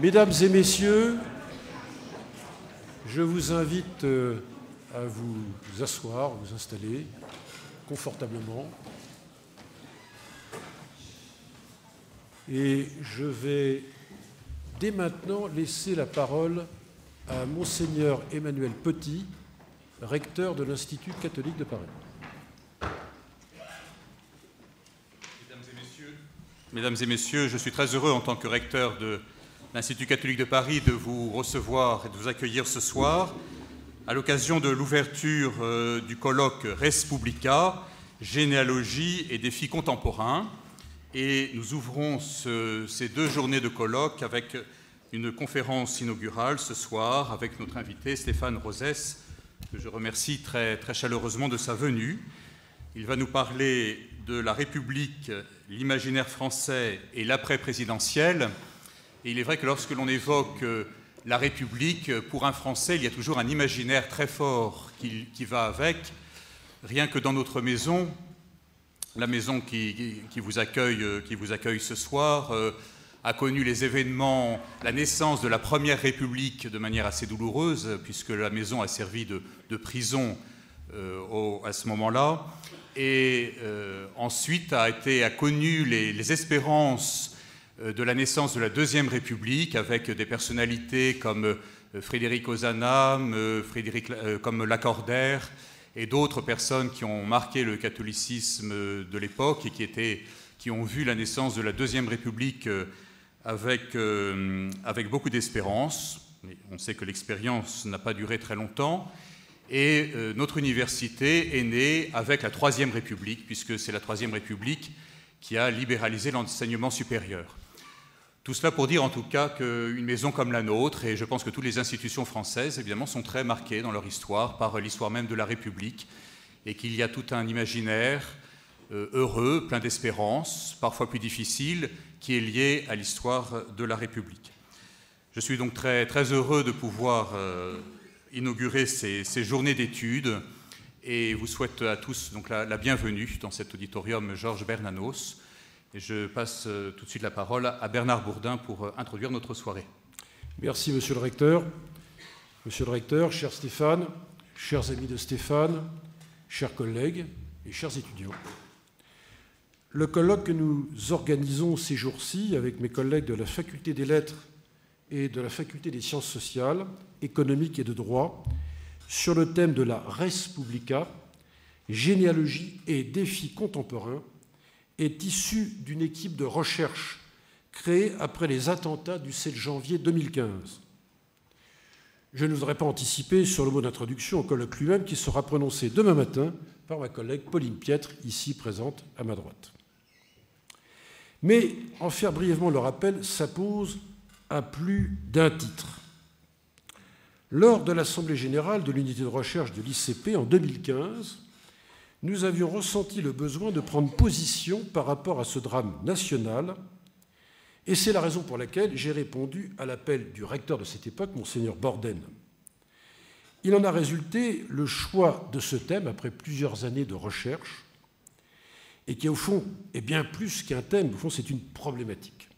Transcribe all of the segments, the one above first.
Mesdames et messieurs, je vous invite à vous asseoir, vous installer confortablement. Et je vais dès maintenant laisser la parole à Monseigneur Emmanuel Petit, recteur de l'Institut catholique de Paris. Mesdames et messieurs, je suis très heureux en tant que recteur de l'Institut catholique de Paris de vous recevoir et de vous accueillir ce soir à l'occasion de l'ouverture du colloque Res Publica, généalogie et défis contemporains. Et nous ouvrons ces 2 journées de colloque avec une conférence inaugurale ce soir avec notre invité Stéphane Rosès, que je remercie très, très chaleureusement de sa venue. Il va nous parler de la République, l'imaginaire français et l'après-présidentiel. Et il est vrai que lorsque l'on évoque la République, pour un Français, il y a toujours un imaginaire très fort qui va avec. Rien que dans notre maison, la maison qui vous accueille ce soir, a connu les événements, la naissance de la Première République de manière assez douloureuse, puisque la maison a servi de prison à ce moment-là. Et ensuite a connu les espérances de la naissance de la Deuxième République, avec des personnalités comme Frédéric Ozanam, comme Lacordaire, et d'autres personnes qui ont marqué le catholicisme de l'époque et qui ont vu la naissance de la Deuxième République avec beaucoup d'espérance. Mais on sait que l'expérience n'a pas duré très longtemps. Et notre université est née avec la Troisième République, puisque c'est la Troisième République qui a libéralisé l'enseignement supérieur. Tout cela pour dire en tout cas qu'une maison comme la nôtre, et je pense que toutes les institutions françaises, évidemment, sont très marquées dans leur histoire par l'histoire même de la République, et qu'il y a tout un imaginaire heureux, plein d'espérance, parfois plus difficile, qui est lié à l'histoire de la République. Je suis donc très, très heureux de pouvoir inaugurer ces journées d'études et vous souhaite à tous donc, la bienvenue dans cet auditorium Georges Bernanos. Et je passe tout de suite la parole à Bernard Bourdin pour introduire notre soirée. Merci, Monsieur le Recteur. Monsieur le Recteur, cher Stéphane, chers amis de Stéphane, chers collègues et chers étudiants. Le colloque que nous organisons ces jours-ci avec mes collègues de la Faculté des Lettres et de la Faculté des Sciences sociales, économiques et de droit sur le thème de la Res Publica, généalogie et défis contemporains, est issu d'une équipe de recherche créée après les attentats du 7 janvier 2015. Je ne voudrais pas anticiper sur le mot d'introduction au colloque lui-même qui sera prononcé demain matin par ma collègue Pauline Piètre, ici présente à ma droite. Mais en faire brièvement le rappel s'impose à plus d'un titre. Lors de l'Assemblée générale de l'unité de recherche de l'ICP en 2015, nous avions ressenti le besoin de prendre position par rapport à ce drame national, et c'est la raison pour laquelle j'ai répondu à l'appel du recteur de cette époque, Monseigneur Borden. Il en a résulté le choix de ce thème après plusieurs années de recherche, et qui, au fond, est bien plus qu'un thème, au fond, c'est une problématique.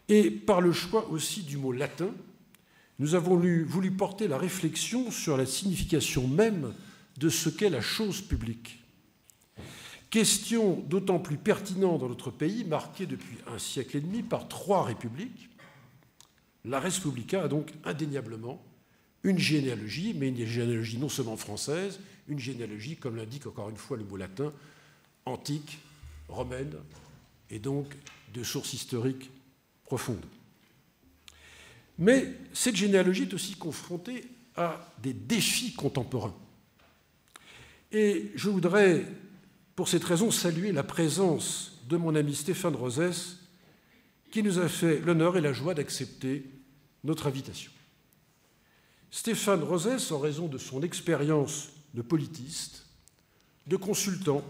Et par le choix aussi du mot latin, nous avons voulu porter la réflexion sur la signification même de ce qu'est la chose publique. Question d'autant plus pertinente dans notre pays, marqué depuis un siècle et demi par 3 républiques. La Res Publica a donc indéniablement une généalogie, mais une généalogie non seulement française, une généalogie, comme l'indique encore une fois le mot latin, antique, romaine, et donc de sources historiques profondes. Mais cette généalogie est aussi confrontée à des défis contemporains. Et je voudrais, pour cette raison, saluer la présence de mon ami Stéphane Rosès, qui nous a fait l'honneur et la joie d'accepter notre invitation. Stéphane Rosès, en raison de son expérience de politiste, de consultant,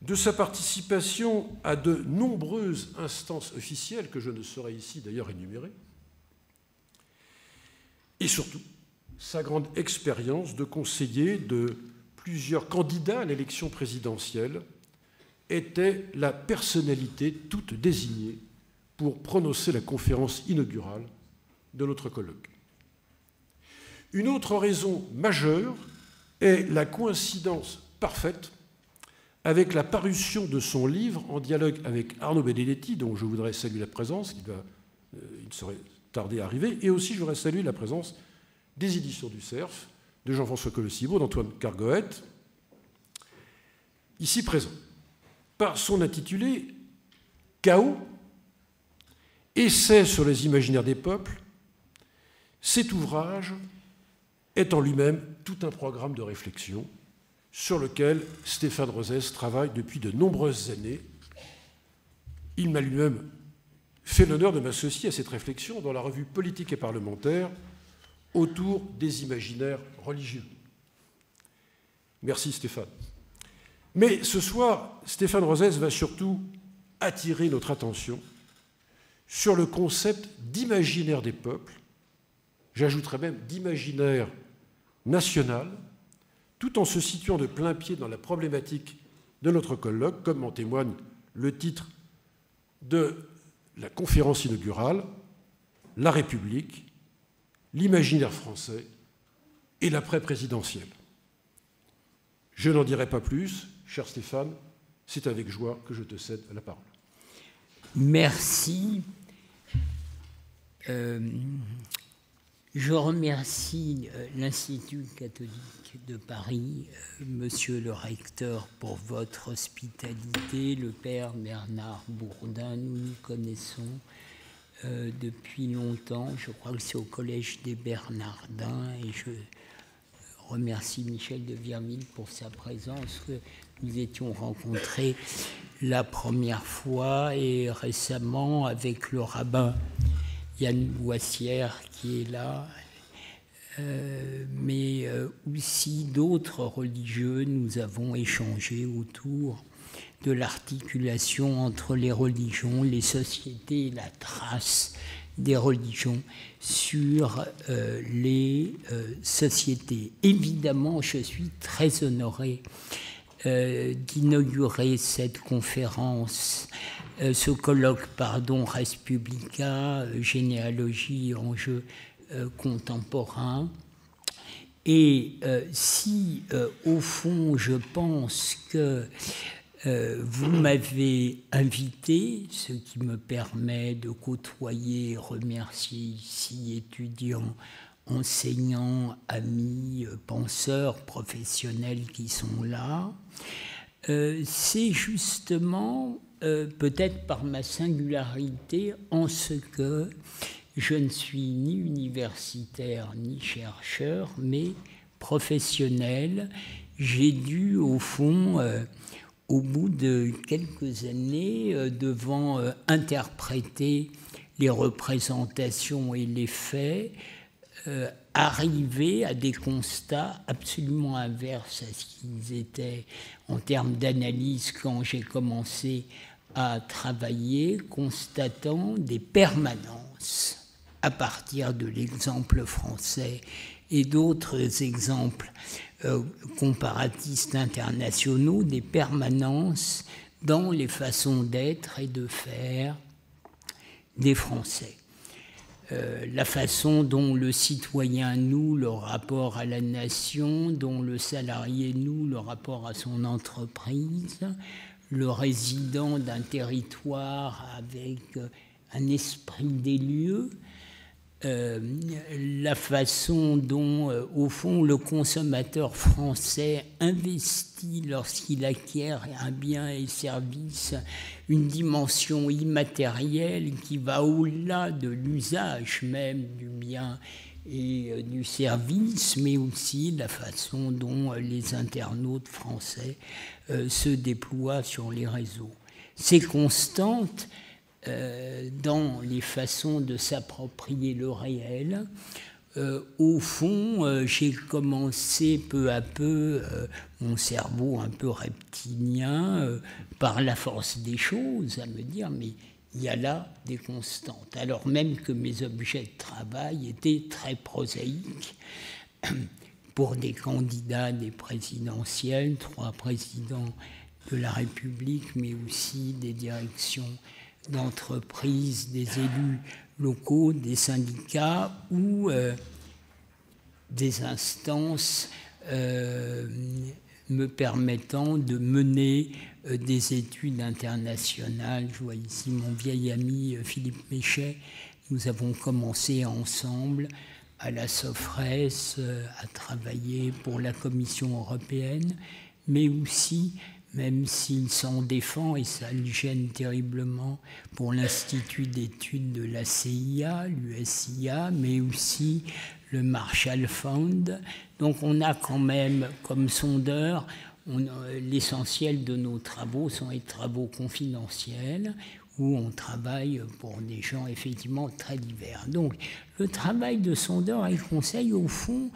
de sa participation à de nombreuses instances officielles, que je ne saurais ici d'ailleurs énumérer, et surtout sa grande expérience de conseiller de plusieurs candidats à l'élection présidentielle, était la personnalité toute désignée pour prononcer la conférence inaugurale de notre colloque. Une autre raison majeure est la coïncidence parfaite avec la parution de son livre en dialogue avec Arnaud Benedetti, dont je voudrais saluer la présence, il serait tardé à arriver, et aussi je voudrais saluer la présence des éditions du Cerf, de Jean-François Colossibo, d'Antoine Cargoët, ici présent, par son intitulé « Chaos, essai sur les imaginaires des peuples », cet ouvrage est en lui-même tout un programme de réflexion sur lequel Stéphane Rosès travaille depuis de nombreuses années. Il m'a lui-même fait l'honneur de m'associer à cette réflexion dans la revue Politique et parlementaire autour des imaginaires religieux. Merci Stéphane. Mais ce soir, Stéphane Rosès va surtout attirer notre attention sur le concept d'imaginaire des peuples, j'ajouterais même d'imaginaire national, tout en se situant de plein pied dans la problématique de notre colloque, comme en témoigne le titre de la conférence inaugurale, La République, l'imaginaire français et l'après-présidentiel. Je n'en dirai pas plus, cher Stéphane, c'est avec joie que je te cède la parole. Merci. Je remercie l'Institut catholique de Paris, monsieur le recteur, pour votre hospitalité, le père Bernard Bourdin, nous nous connaissons depuis longtemps, je crois que c'est au Collège des Bernardins, et je remercie Michel de Virville pour sa présence, que nous étions rencontrés la première fois, et récemment avec le rabbin Yann Boissière qui est là, mais aussi d'autres religieux. Nous avons échangé autour de l'articulation entre les religions, les sociétés et la trace des religions sur les sociétés. Évidemment, je suis très honoré d'inaugurer cette conférence, ce colloque, Res Publica, généalogie et enjeux contemporains. Et si, au fond, je pense que vous m'avez invité, ce qui me permet de côtoyer et remercier ici étudiants, enseignants, amis, penseurs, professionnels qui sont là, c'est justement, peut-être par ma singularité, en ce que je ne suis ni universitaire ni chercheur, mais professionnel. J'ai dû, au fond, au bout de quelques années, devant interpréter les représentations et les faits, arriver à des constats absolument inverses à ce qu'ils étaient en termes d'analyse quand j'ai commencé à travailler, constatant des permanences à partir de l'exemple français et d'autres exemples comparatistes internationaux, des permanences dans les façons d'être et de faire des Français. La façon dont le citoyen noue le rapport à la nation, dont le salarié noue le rapport à son entreprise, le résident d'un territoire avec un esprit des lieux, la façon dont, au fond, le consommateur français investit lorsqu'il acquiert un bien et service une dimension immatérielle qui va au-delà de l'usage même du bien et du service, mais aussi la façon dont les internautes français se déploient sur les réseaux. Ces constantes dans les façons de s'approprier le réel. Au fond, j'ai commencé peu à peu, mon cerveau un peu reptilien, par la force des choses, à me dire, mais il y a là des constantes. Alors même que mes objets de travail étaient très prosaïques, pour des candidats des présidentielles, 3 présidents de la République, mais aussi des directions d'entreprises, des élus locaux, des syndicats ou des instances me permettant de mener des études internationales. Je vois ici mon vieil ami Philippe Méchet. Nous avons commencé ensemble à la Sofres à travailler pour la Commission européenne, mais aussi, même s'il s'en défend et ça le gêne terriblement, pour l'Institut d'études de la CIA, l'USIA, mais aussi le Marshall Fund. Donc on a quand même, comme sondeur, l'essentiel de nos travaux sont des travaux confidentiels où on travaille pour des gens effectivement très divers. Donc le travail de sondeur et conseil, au fond,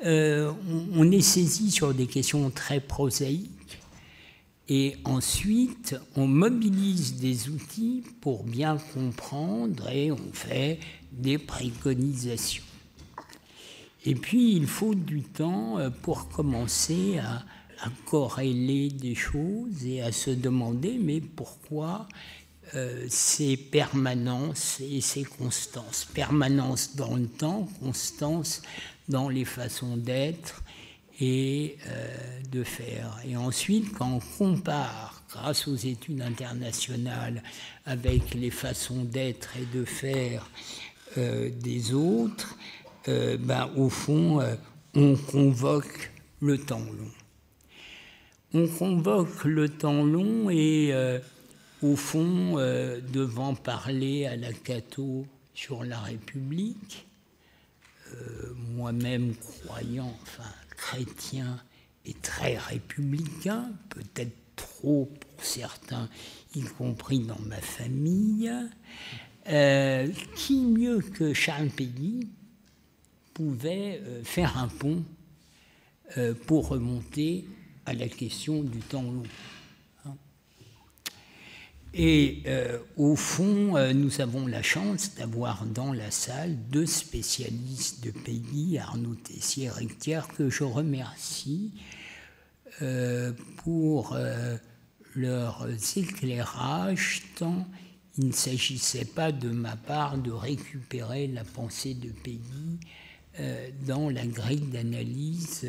on est saisi sur des questions très prosaïques et ensuite on mobilise des outils pour bien comprendre et on fait des préconisations. Et puis il faut du temps pour commencer à corréler des choses et à se demander mais pourquoi ces permanences et ces constances. Permanence dans le temps, constance dans les façons d'être et de faire. Et ensuite, quand on compare, grâce aux études internationales, avec les façons d'être et de faire des autres, au fond, on convoque le temps long. On convoque le temps long et au fond, devant parler à la Cato sur la République, moi-même croyant, chrétien et très républicain, peut-être trop pour certains, y compris dans ma famille, qui mieux que Charles Péguy pouvait faire un pont pour remonter à la question du temps long. Et au fond, nous avons la chance d'avoir dans la salle deux spécialistes de Péguy, Arnaud Tessier et Éric Thiers, que je remercie pour leurs éclairages, tant il ne s'agissait pas de ma part de récupérer la pensée de Péguy dans la grille d'analyse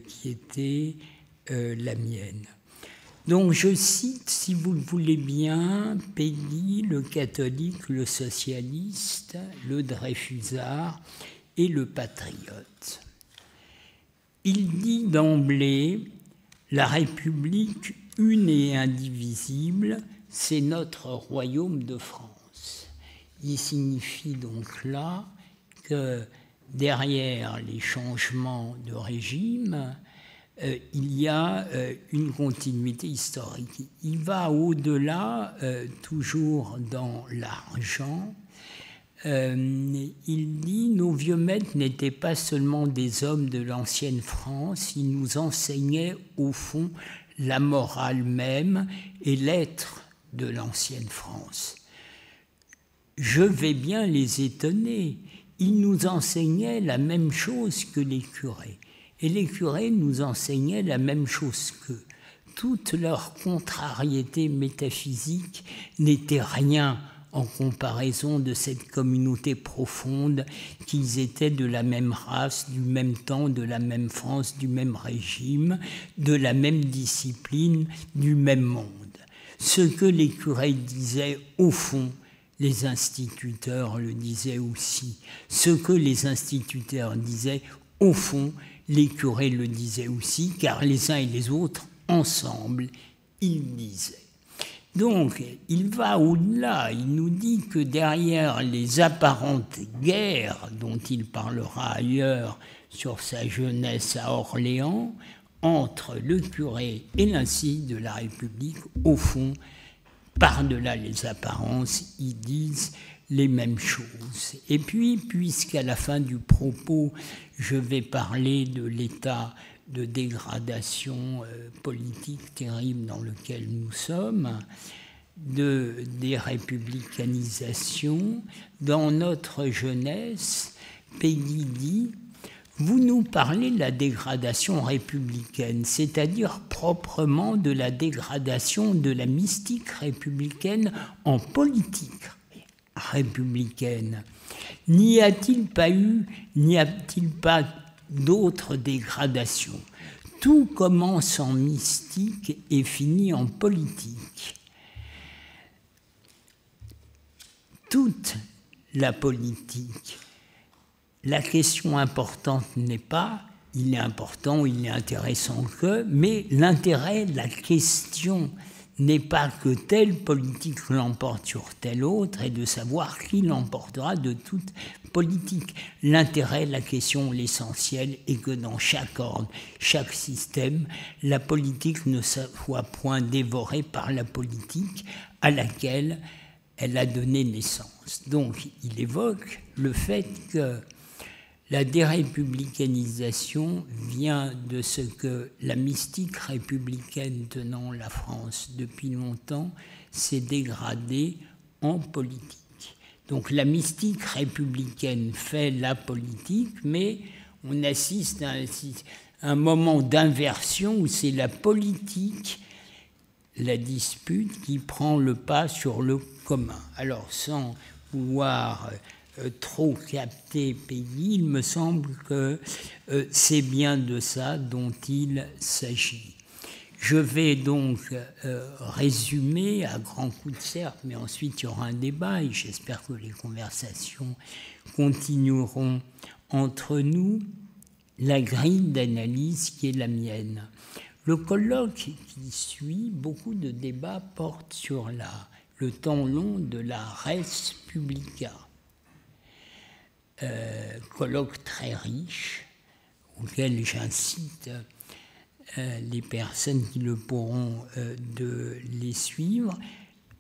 qui était la mienne. Donc je cite, si vous le voulez bien, Péguy, le catholique, le socialiste, le dreyfusard et le patriote. Il dit d'emblée, la République une et indivisible, c'est notre royaume de France. Il signifie donc là que derrière les changements de régime, il y a une continuité historique. Il va au-delà, toujours dans l'argent. Il dit « Nos vieux maîtres n'étaient pas seulement des hommes de l'ancienne France, ils nous enseignaient au fond la morale même et l'être de l'ancienne France. » Je vais bien les étonner. Ils nous enseignaient la même chose que les curés. Et les curés nous enseignaient la même chose qu'eux. Toute leur contrariété métaphysique n'était rien en comparaison de cette communauté profonde qu'ils étaient de la même race, du même temps, de la même France, du même régime, de la même discipline, du même monde. Ce que les curés disaient au fond, les instituteurs le disaient aussi. Ce que les instituteurs disaient au fond, les curés le disaient aussi, car les uns et les autres, ensemble, ils disaient. Donc, il va au-delà, il nous dit que derrière les apparentes guerres dont il parlera ailleurs sur sa jeunesse à Orléans, entre le curé et l'insigne de la République, au fond, par-delà les apparences, ils disent les mêmes choses. Et puis, puisqu'à la fin du propos, je vais parler de l'état de dégradation politique terrible dans lequel nous sommes, des républicanisations, dans notre jeunesse, Péguy dit « vous nous parlez de la dégradation républicaine, c'est-à-dire proprement de la dégradation de la mystique républicaine en politique républicaine. N'y a-t-il pas d'autres dégradations? Tout commence en mystique et finit en politique. Toute la politique. La question importante n'est pas, il est important, il est intéressant que, mais l'intérêt de la question n'est pas que telle politique l'emporte sur telle autre et de savoir qui l'emportera de toute politique. L'intérêt de la question, l'essentiel, est que dans chaque ordre, chaque système, la politique ne soit point dévorée par la politique à laquelle elle a donné naissance. Donc, il évoque le fait que la dérépublicanisation vient de ce que la mystique républicaine tenant la France depuis longtemps s'est dégradée en politique. Donc la mystique républicaine fait la politique, mais on assiste à un moment d'inversion où c'est la politique, la dispute, qui prend le pas sur le commun. Alors sans vouloir trop capté pays, il me semble que c'est bien de ça dont il s'agit. Je vais donc résumer à grands coups de serpe, mais ensuite il y aura un débat et j'espère que les conversations continueront entre nous, la grille d'analyse qui est la mienne. Le colloque qui suit, beaucoup de débats portent sur le temps long de la res publica. Colloque très riche, auquel j'incite les personnes qui le pourront de les suivre.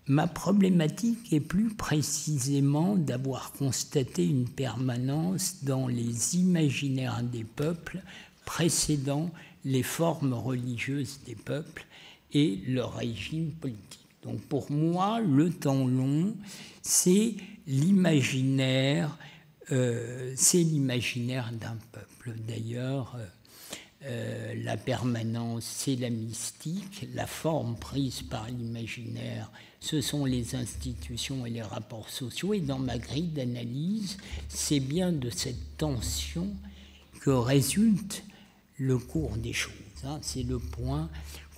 Ma problématique est plus précisément d'avoir constaté une permanence dans les imaginaires des peuples précédant les formes religieuses des peuples et leur régime politique. Donc pour moi, le temps long, c'est l'imaginaire d'un peuple. D'ailleurs, la permanence, c'est la mystique. La forme prise par l'imaginaire, ce sont les institutions et les rapports sociaux. Et dans ma grille d'analyse, c'est bien de cette tension que résulte le cours des choses. C'est le point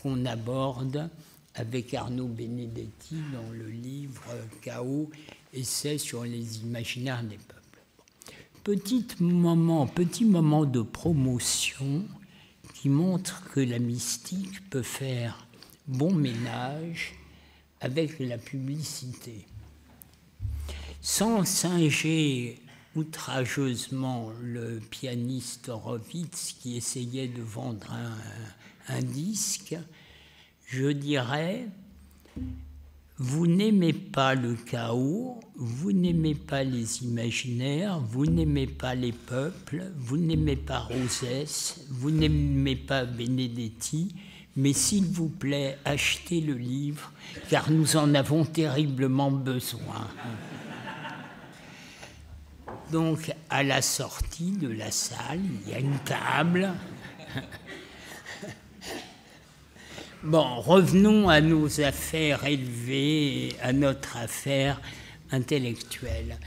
qu'on aborde avec Arnaud Benedetti dans le livre « Chaos, essai sur les imaginaires des peuples ». Petit moment de promotion qui montre que la mystique peut faire bon ménage avec la publicité. Sans singer outrageusement le pianiste Horowitz qui essayait de vendre un disque, je dirais: vous n'aimez pas le chaos, vous n'aimez pas les imaginaires, vous n'aimez pas les peuples, vous n'aimez pas Rosès, vous n'aimez pas Benedetti, mais s'il vous plaît, achetez le livre, car nous en avons terriblement besoin. Donc, à la sortie de la salle, il y a une table. Bon, revenons à nos affaires élevées, à notre affaire intellectuelle.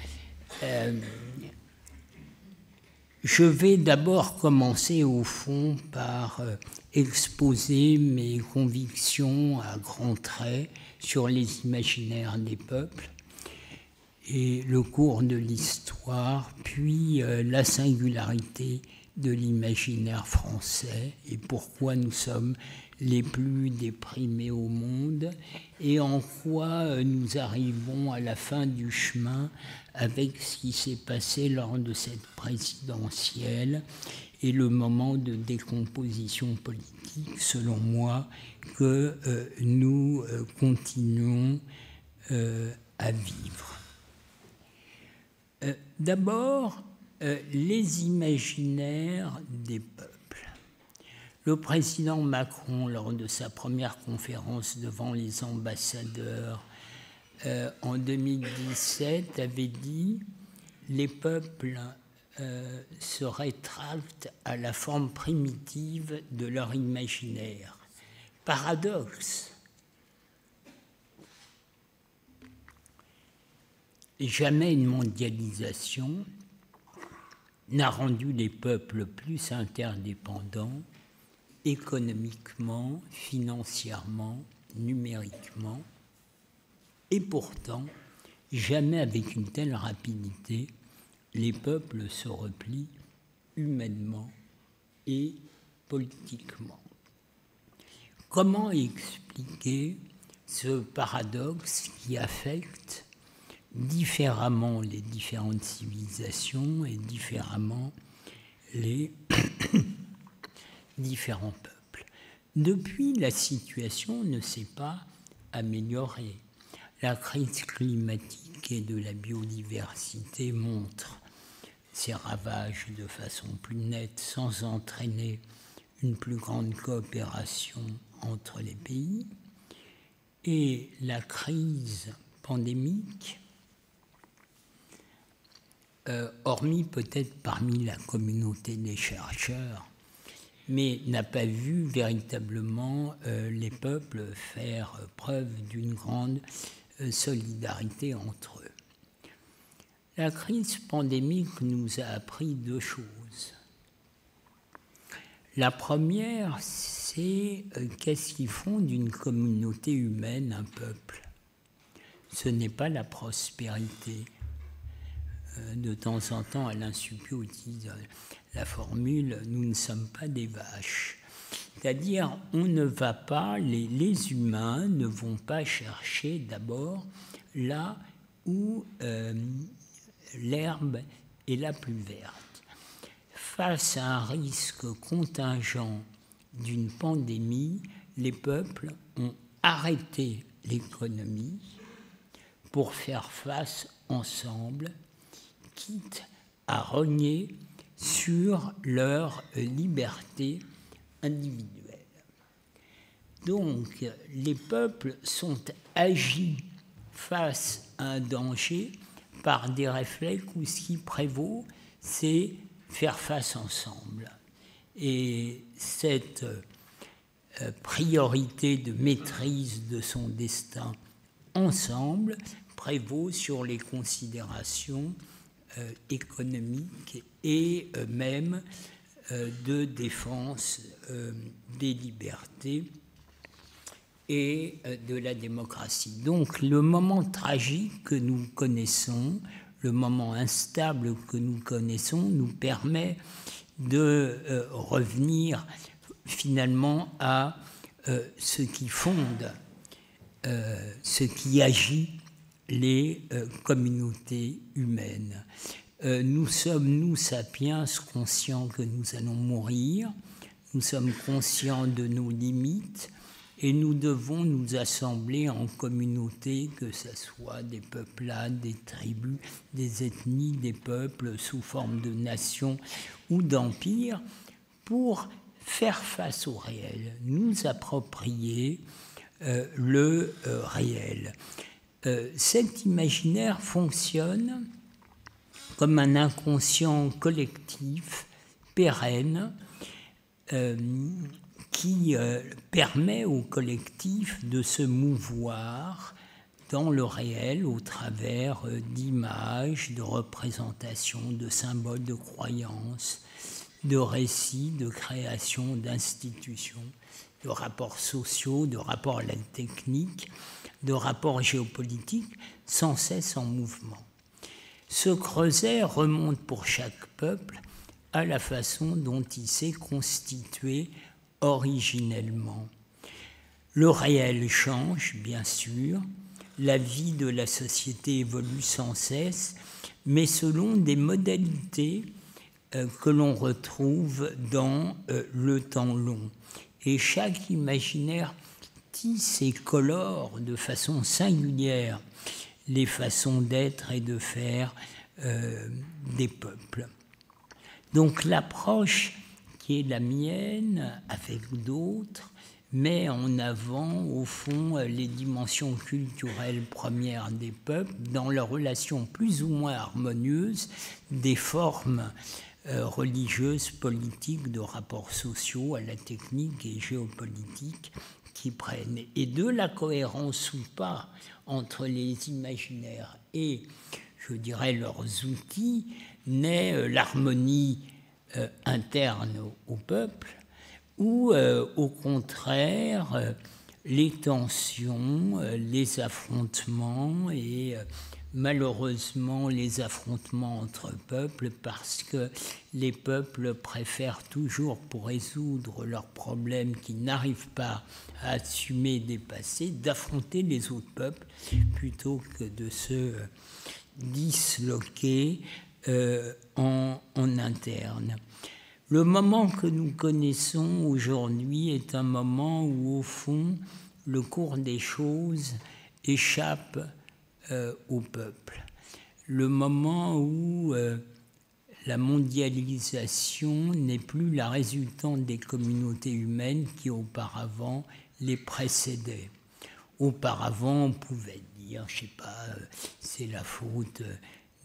Je vais d'abord commencer, au fond, par exposer mes convictions à grands traits sur les imaginaires des peuples et le cours de l'histoire, puis la singularité de l'imaginaire français et pourquoi nous sommes les plus déprimés au monde et en quoi nous arrivons à la fin du chemin avec ce qui s'est passé lors de cette présidentielle et le moment de décomposition politique, selon moi, que nous continuons à vivre. D'abord, les imaginaires des peuples. Le président Macron, lors de sa première conférence devant les ambassadeurs en 2017, avait dit « Les peuples se rétractent à la forme primitive de leur imaginaire. Paradoxe. Jamais une mondialisation n'a rendu les peuples plus interdépendants économiquement, financièrement, numériquement, et pourtant, jamais avec une telle rapidité, les peuples se replient humainement et politiquement. Comment expliquer ce paradoxe qui affecte différemment les différentes civilisations et différemment les différents peuples? Depuis, la situation ne s'est pas améliorée. La crise climatique et de la biodiversité montre ses ravages de façon plus nette sans entraîner une plus grande coopération entre les pays. Et la crise pandémique, hormis peut-être parmi la communauté des chercheurs, mais n'a pas vu véritablement les peuples faire preuve d'une grande solidarité entre eux. La crise pandémique nous a appris deux choses. La première, c'est qu'est-ce qui fonde d'une communauté humaine un peuple? Ce n'est pas la prospérité. De temps en temps, Alain Supiot utilise la formule « nous ne sommes pas des vaches ». C'est-à-dire, on ne va pas, les humains ne vont pas chercher d'abord là où l'herbe est la plus verte. Face à un risque contingent d'une pandémie, les peuples ont arrêté l'économie pour faire face ensemble, quitte à rogner sur leur liberté individuelle. Donc, les peuples sont agis face à un danger par des réflexes où ce qui prévaut, c'est faire face ensemble. Et cette priorité de maîtrise de son destin ensemble prévaut sur les considérations économiques et même de défense des libertés et de la démocratie. Donc le moment tragique que nous connaissons, le moment instable que nous connaissons, nous permet de revenir finalement à ce qui fonde, ce qui agit les communautés humaines. Nous sommes, nous, sapiens, conscients que nous allons mourir, nous sommes conscients de nos limites et nous devons nous assembler en communauté, que ce soit des peuplades, des tribus, des ethnies, des peuples sous forme de nations ou d'empires, pour faire face au réel, nous approprier le réel. Cet imaginaire fonctionne comme un inconscient collectif pérenne qui permet au collectif de se mouvoir dans le réel au travers d'images, de représentations, de symboles, de croyances, de récits, de création, d'institutions, de rapports sociaux, de rapports à la technique, de rapports géopolitiques sans cesse en mouvement. Ce creuset remonte pour chaque peuple à la façon dont il s'est constitué originellement. Le réel change, bien sûr, la vie de la société évolue sans cesse, mais selon des modalités que l'on retrouve dans le temps long. Et chaque imaginaire tisse et colore de façon singulière les façons d'être et de faire des peuples. Donc l'approche qui est la mienne, avec d'autres, met en avant, au fond, les dimensions culturelles premières des peuples dans leur relation plus ou moins harmonieuse des formes religieuses, politiques, de rapports sociaux à la technique et géopolitique qui prennent. Et de la cohérence ou pas entre les imaginaires et, je dirais, leurs outils, naît l'harmonie interne au peuple, ou au contraire les tensions, les affrontements et malheureusement les affrontements entre peuples, parce que les peuples préfèrent toujours, pour résoudre leurs problèmes qu'ils n'arrivent pas à assumer et dépasser, d'affronter les autres peuples plutôt que de se disloquer en interne. Le moment que nous connaissons aujourd'hui est un moment où, au fond, le cours des choses échappe au peuple. Le moment où la mondialisation n'est plus la résultante des communautés humaines qui auparavant les précédaient. Auparavant, on pouvait dire, je ne sais pas, c'est la faute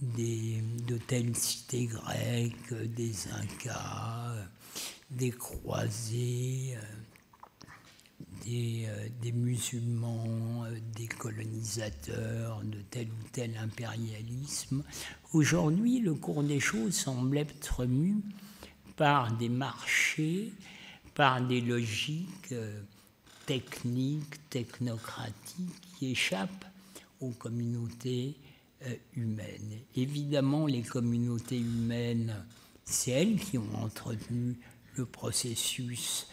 de telles cités grecques, des Incas, des croisés, des musulmans, des colonisateurs, de tel ou tel impérialisme. Aujourd'hui, le cours des choses semble être mu par des marchés, par des logiques techniques, technocratiques qui échappent aux communautés humaines. Évidemment, les communautés humaines, c'est elles qui ont entretenu le processus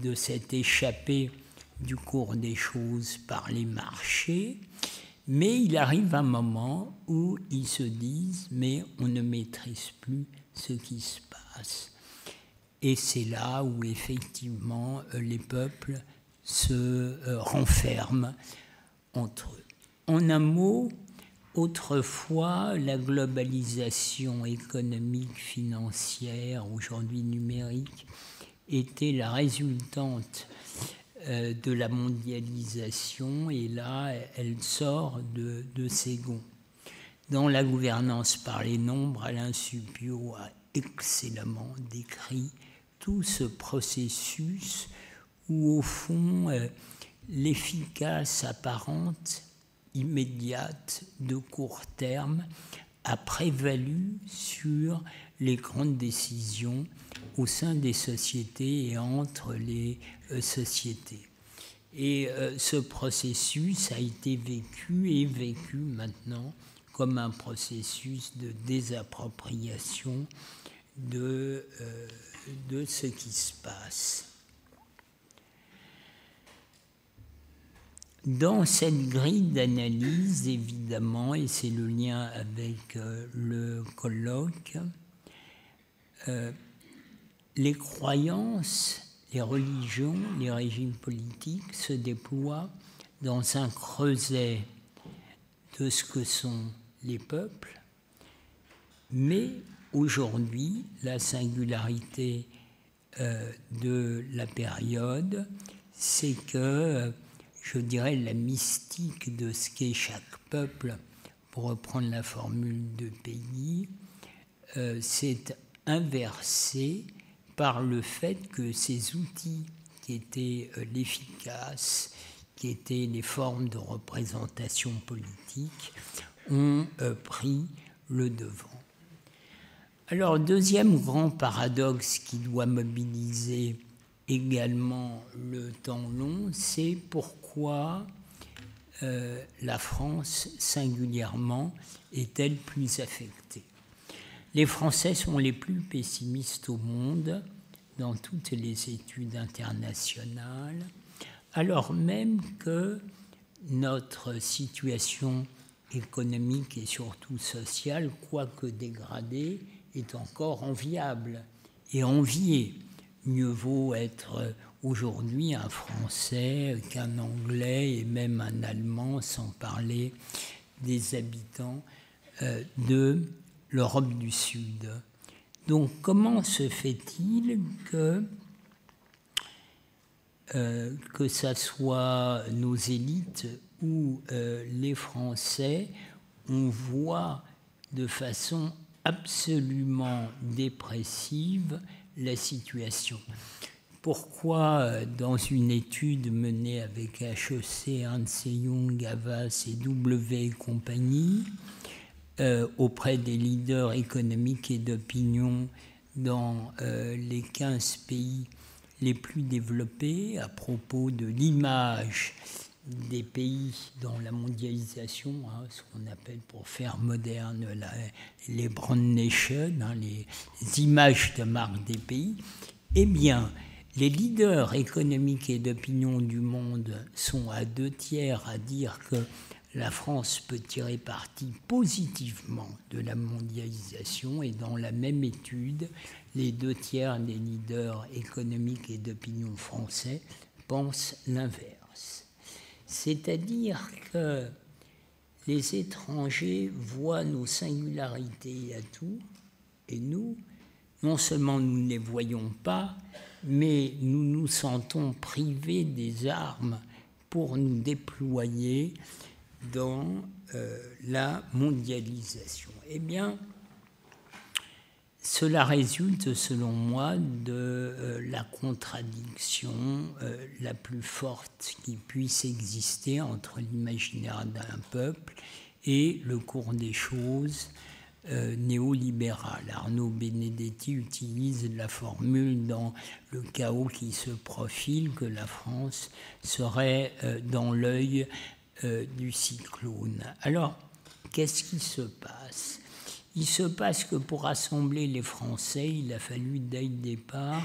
de cette échappée du cours des choses par les marchés, mais il arrive un moment où ils se disent « mais on ne maîtrise plus ce qui se passe ». Et c'est là où effectivement les peuples se renferment entre eux. En un mot, autrefois, la globalisation économique, financière, aujourd'hui numérique, était la résultante de la mondialisation, et là, elle sort de ses gonds. Dans La gouvernance par les nombres, Alain Supiot a excellemment décrit tout ce processus où, au fond, l'efficace apparente, immédiate, de court terme, a prévalu sur les grandes décisions au sein des sociétés et entre les sociétés. Et ce processus a été vécu et vécu maintenant comme un processus de désappropriation de ce qui se passe. Dans cette grille d'analyse, évidemment, et c'est le lien avec le colloque, les croyances, les religions, les régimes politiques se déploient dans un creuset de ce que sont les peuples, mais aujourd'hui, la singularité de la période, c'est que, je dirais, la mystique de ce qu'est chaque peuple, pour reprendre la formule de Pays, s'est inversée par le fait que ces outils qui étaient l'efficace, qui étaient les formes de représentation politique, ont pris le devant. Alors, deuxième grand paradoxe qui doit mobiliser également le temps long, c'est pourquoi la France, singulièrement, est-elle plus affectée. Les Français sont les plus pessimistes au monde dans toutes les études internationales, alors même que notre situation économique et surtout sociale, quoique dégradée, est encore enviable et enviée. Mieux vaut être aujourd'hui un Français qu'un Anglais et même un Allemand, sans parler des habitants de l'Europe du Sud. Donc comment se fait-il que que ce soit nos élites ou les Français, on voit de façon absolument dépressive la situation. Pourquoi, dans une étude menée avec HEC, Ernst & Young, Havas et W et compagnie, auprès des leaders économiques et d'opinion dans les 15 pays les plus développés, à propos de l'image des pays dans la mondialisation, ce qu'on appelle pour faire moderne les brand nations, les images de marque des pays, eh bien, les leaders économiques et d'opinion du monde sont à 2/3 à dire que la France peut tirer parti positivement de la mondialisation, et dans la même étude, les 2/3 des leaders économiques et d'opinion français pensent l'inverse. C'est-à-dire que les étrangers voient nos singularités et atouts, et nous, non seulement nous ne les voyons pas, mais nous nous sentons privés des armes pour nous déployer dans la mondialisation. Eh bien, cela résulte, selon moi, de la contradiction la plus forte qui puisse exister entre l'imaginaire d'un peuple et le cours des choses néolibéral. Arnaud Benedetti utilise la formule dans Le chaos qui se profile que la France serait dans l'œil du cyclone. Alors, qu'est-ce qui se passe ? Il se passe que pour rassembler les Français, il a fallu dès le départ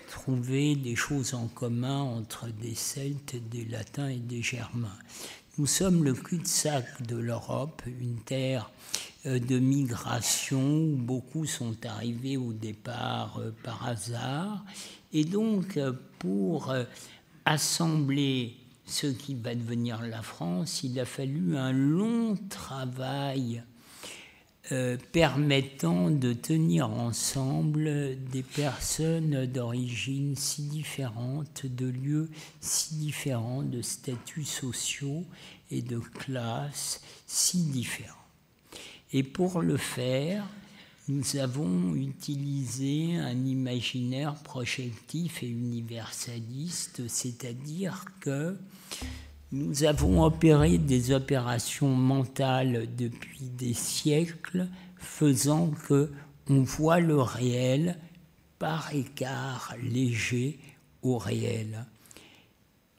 trouver des choses en commun entre des Celtes, des Latins et des Germains. Nous sommes le cul-de-sac de l'Europe, une terre de migration où beaucoup sont arrivés au départ par hasard. Et donc, pour assembler ce qui va devenir la France, il a fallu un long travail permettant de tenir ensemble des personnes d'origine si différentes, de lieux si différents, de statuts sociaux et de classes si différents. Et pour le faire, nous avons utilisé un imaginaire projectif et universaliste, c'est-à-dire que nous avons opéré des opérations mentales depuis des siècles, faisant qu'on voit le réel par écart léger au réel,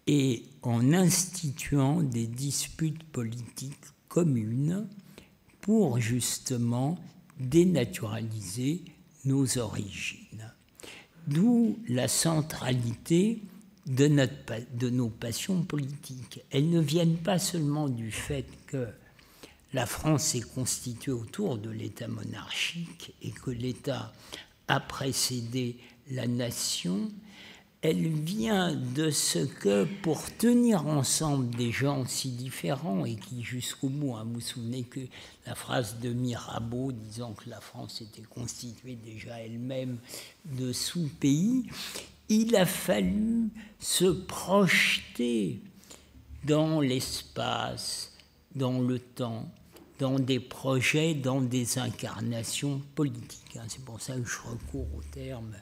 et en instituant des disputes politiques communes pour justement dénaturaliser nos origines. D'où la centralité de nos passions politiques. Elles ne viennent pas seulement du fait que la France est constituée autour de l'État monarchique et que l'État a précédé la nation. Elle vient de ce que, pour tenir ensemble des gens si différents et qui, jusqu'au bout, vous vous souvenez que la phrase de Mirabeau disant que la France était constituée déjà elle-même de sous-pays, il a fallu se projeter dans l'espace, dans le temps, dans des projets, dans des incarnations politiques. C'est pour ça que je recours au terme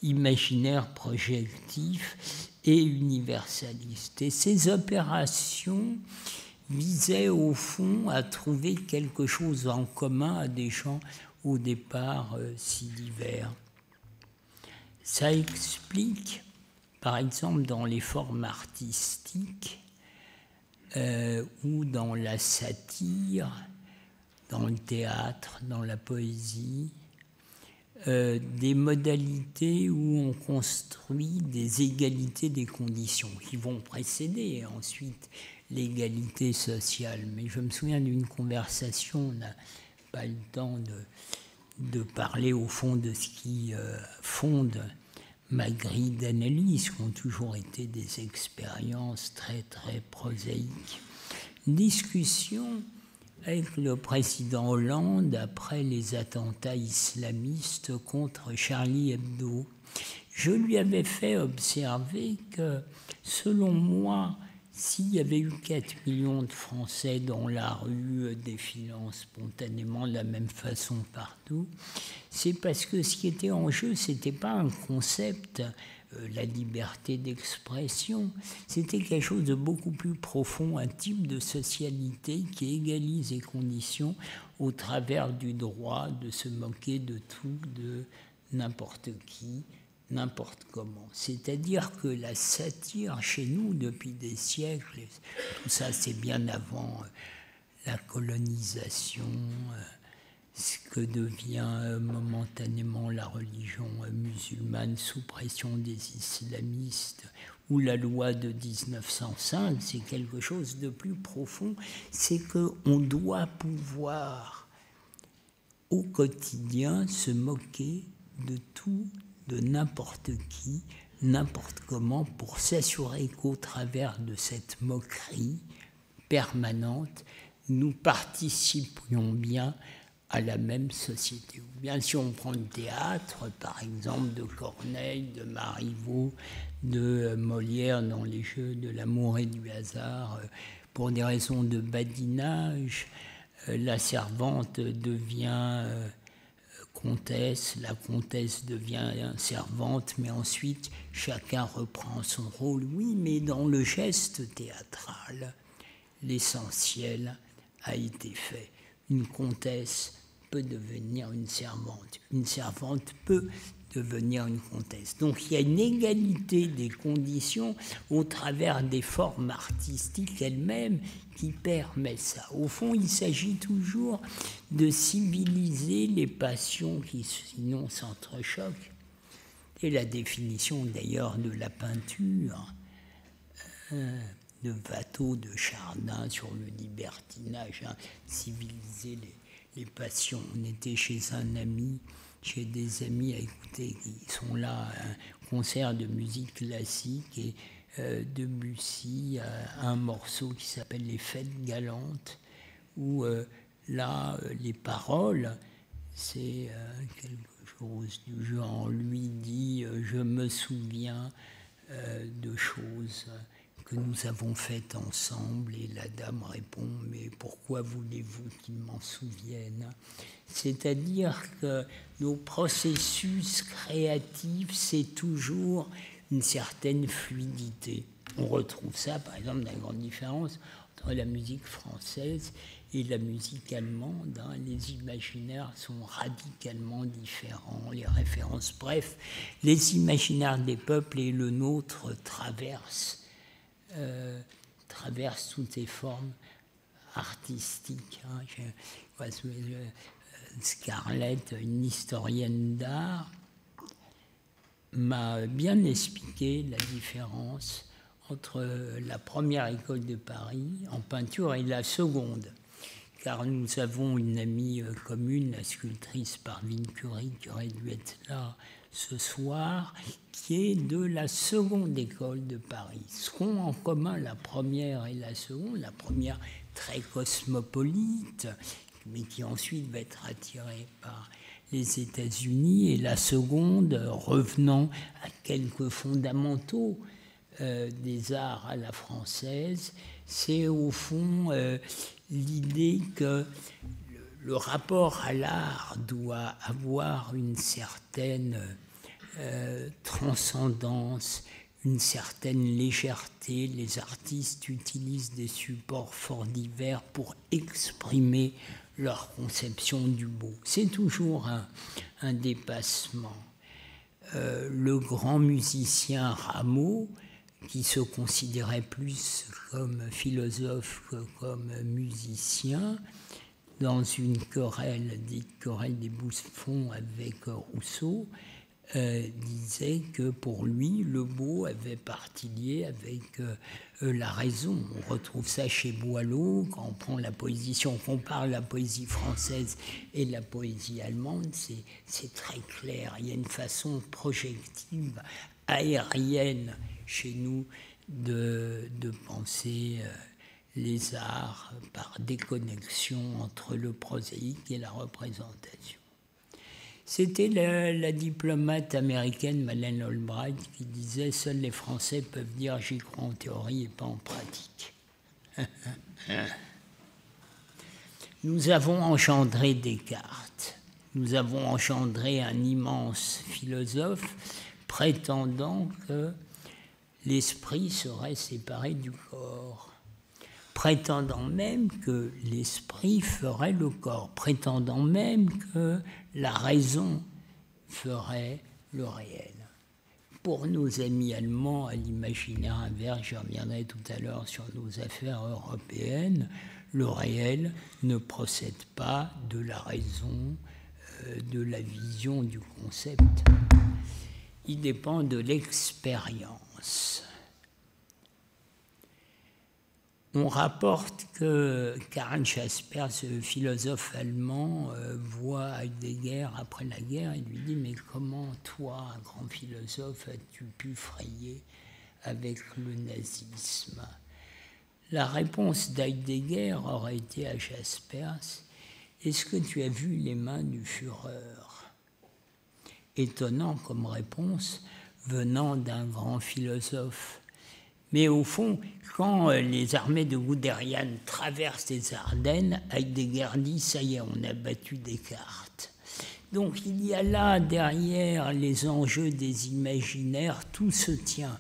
imaginaire projectif et universaliste. Et ces opérations visaient au fond à trouver quelque chose en commun à des gens au départ si divers. Ça explique, par exemple, dans les formes artistiques ou dans la satire, dans le théâtre, dans la poésie, des modalités où on construit des égalités des conditions qui vont précéder ensuite l'égalité sociale. Mais je me souviens d'une conversation, on n'a pas le temps de parler au fond de ce qui fonde ma grille d'analyse, qui ont toujours été des expériences très très prosaïques. Une discussion avec le président Hollande après les attentats islamistes contre Charlie Hebdo. Je lui avais fait observer que, selon moi, s'il y avait eu 4 millions de Français dans la rue, défilant spontanément de la même façon partout, c'est parce que ce qui était en jeu, ce n'était pas un concept, la liberté d'expression, c'était quelque chose de beaucoup plus profond, un type de socialité qui égalise les conditions au travers du droit de se moquer de tout, de n'importe qui, n'importe comment. C'est-à-dire que la satire chez nous depuis des siècles, tout ça c'est bien avant la colonisation, ce que devient momentanément la religion musulmane sous pression des islamistes, ou la loi de 1905, c'est quelque chose de plus profond, c'est qu'on doit pouvoir au quotidien se moquer de tout, de n'importe qui, n'importe comment, pour s'assurer qu'au travers de cette moquerie permanente, nous participions bien à la même société. Ou bien si on prend le théâtre, par exemple, de Corneille, de Marivaux, de Molière dans les Jeux de l'amour et du hasard, pour des raisons de badinage, la servante devient comtesse, la comtesse devient servante, mais ensuite chacun reprend son rôle. Oui, mais dans le geste théâtral, l'essentiel a été fait. Une comtesse peut devenir une servante peut devenir une comtesse. Donc il y a une égalité des conditions au travers des formes artistiques elles-mêmes qui permet ça. Au fond, il s'agit toujours de civiliser les passions qui sinon s'entrechoquent. Et la définition d'ailleurs de la peinture de Watteau, de Chardin sur le libertinage, civiliser les passions. On était chez un ami, chez des amis à écouter, qui sont là à un concert de musique classique, et Debussy a un morceau qui s'appelle Les Fêtes galantes, où là, les paroles, c'est quelque chose du genre, lui dit « Je me souviens de choses que nous avons faites ensemble », et la dame répond « Mais pourquoi voulez-vous qu'il m'en souvienne ?» C'est-à-dire que nos processus créatifs, c'est toujours une certaine fluidité. On retrouve ça, par exemple, dans la grande différence entre la musique française et la musique allemande. Les imaginaires sont radicalement différents, les références. Bref, les imaginaires des peuples et le nôtre traversent toutes les formes artistiques. Scarlett, une historienne d'art, m'a bien expliqué la différence entre la première école de Paris en peinture et la seconde. Car nous avons une amie commune, la sculptrice Parvine Curie, qui aurait dû être là ce soir, qui est de la seconde école de Paris. Ce qu'ont en commun la première et la seconde, la première très cosmopolite, mais qui ensuite va être attirée par les États-Unis, et la seconde revenant à quelques fondamentaux des arts à la française, c'est au fond l'idée que le rapport à l'art doit avoir une certaine transcendance, une certaine légèreté. Les artistes utilisent des supports fort divers pour exprimer leur conception du beau. C'est toujours un dépassement. Le grand musicien Rameau, qui se considérait plus comme philosophe que comme musicien, dans une querelle, dite querelle des bouffons avec Rousseau, disait que pour lui, le beau avait partie liée avec la raison. On retrouve ça chez Boileau, quand on prend la poésie, si on compare la poésie française et la poésie allemande, c'est très clair. Il y a une façon projective, aérienne chez nous de penser les arts par déconnexion entre le prosaïque et la représentation. C'était la diplomate américaine Madeleine Albright qui disait « Seuls les Français peuvent dire j'y crois en théorie et pas en pratique ». Nous avons engendré Descartes. Nous avons engendré un immense philosophe prétendant que l'esprit serait séparé du corps, prétendant même que l'esprit ferait le corps, prétendant même que la raison ferait le réel. Pour nos amis allemands, à l'imaginaire inverse, je reviendrai tout à l'heure sur nos affaires européennes, le réel ne procède pas de la raison, de la vision du concept. Il dépend de l'expérience. On rapporte que Karl Jaspers, ce philosophe allemand, voit Heidegger après la guerre et lui dit « Mais comment, toi, un grand philosophe, as-tu pu frayer avec le nazisme ?» La réponse d'Heidegger aurait été à Jaspers « Est-ce que tu as vu les mains du Führer ?» Étonnant comme réponse venant d'un grand philosophe. Mais au fond, quand les armées de Guderian traversent les Ardennes, Heidegger dit « ça y est, on a battu Descartes ». Donc il y a là, derrière les enjeux des imaginaires, tout se tient.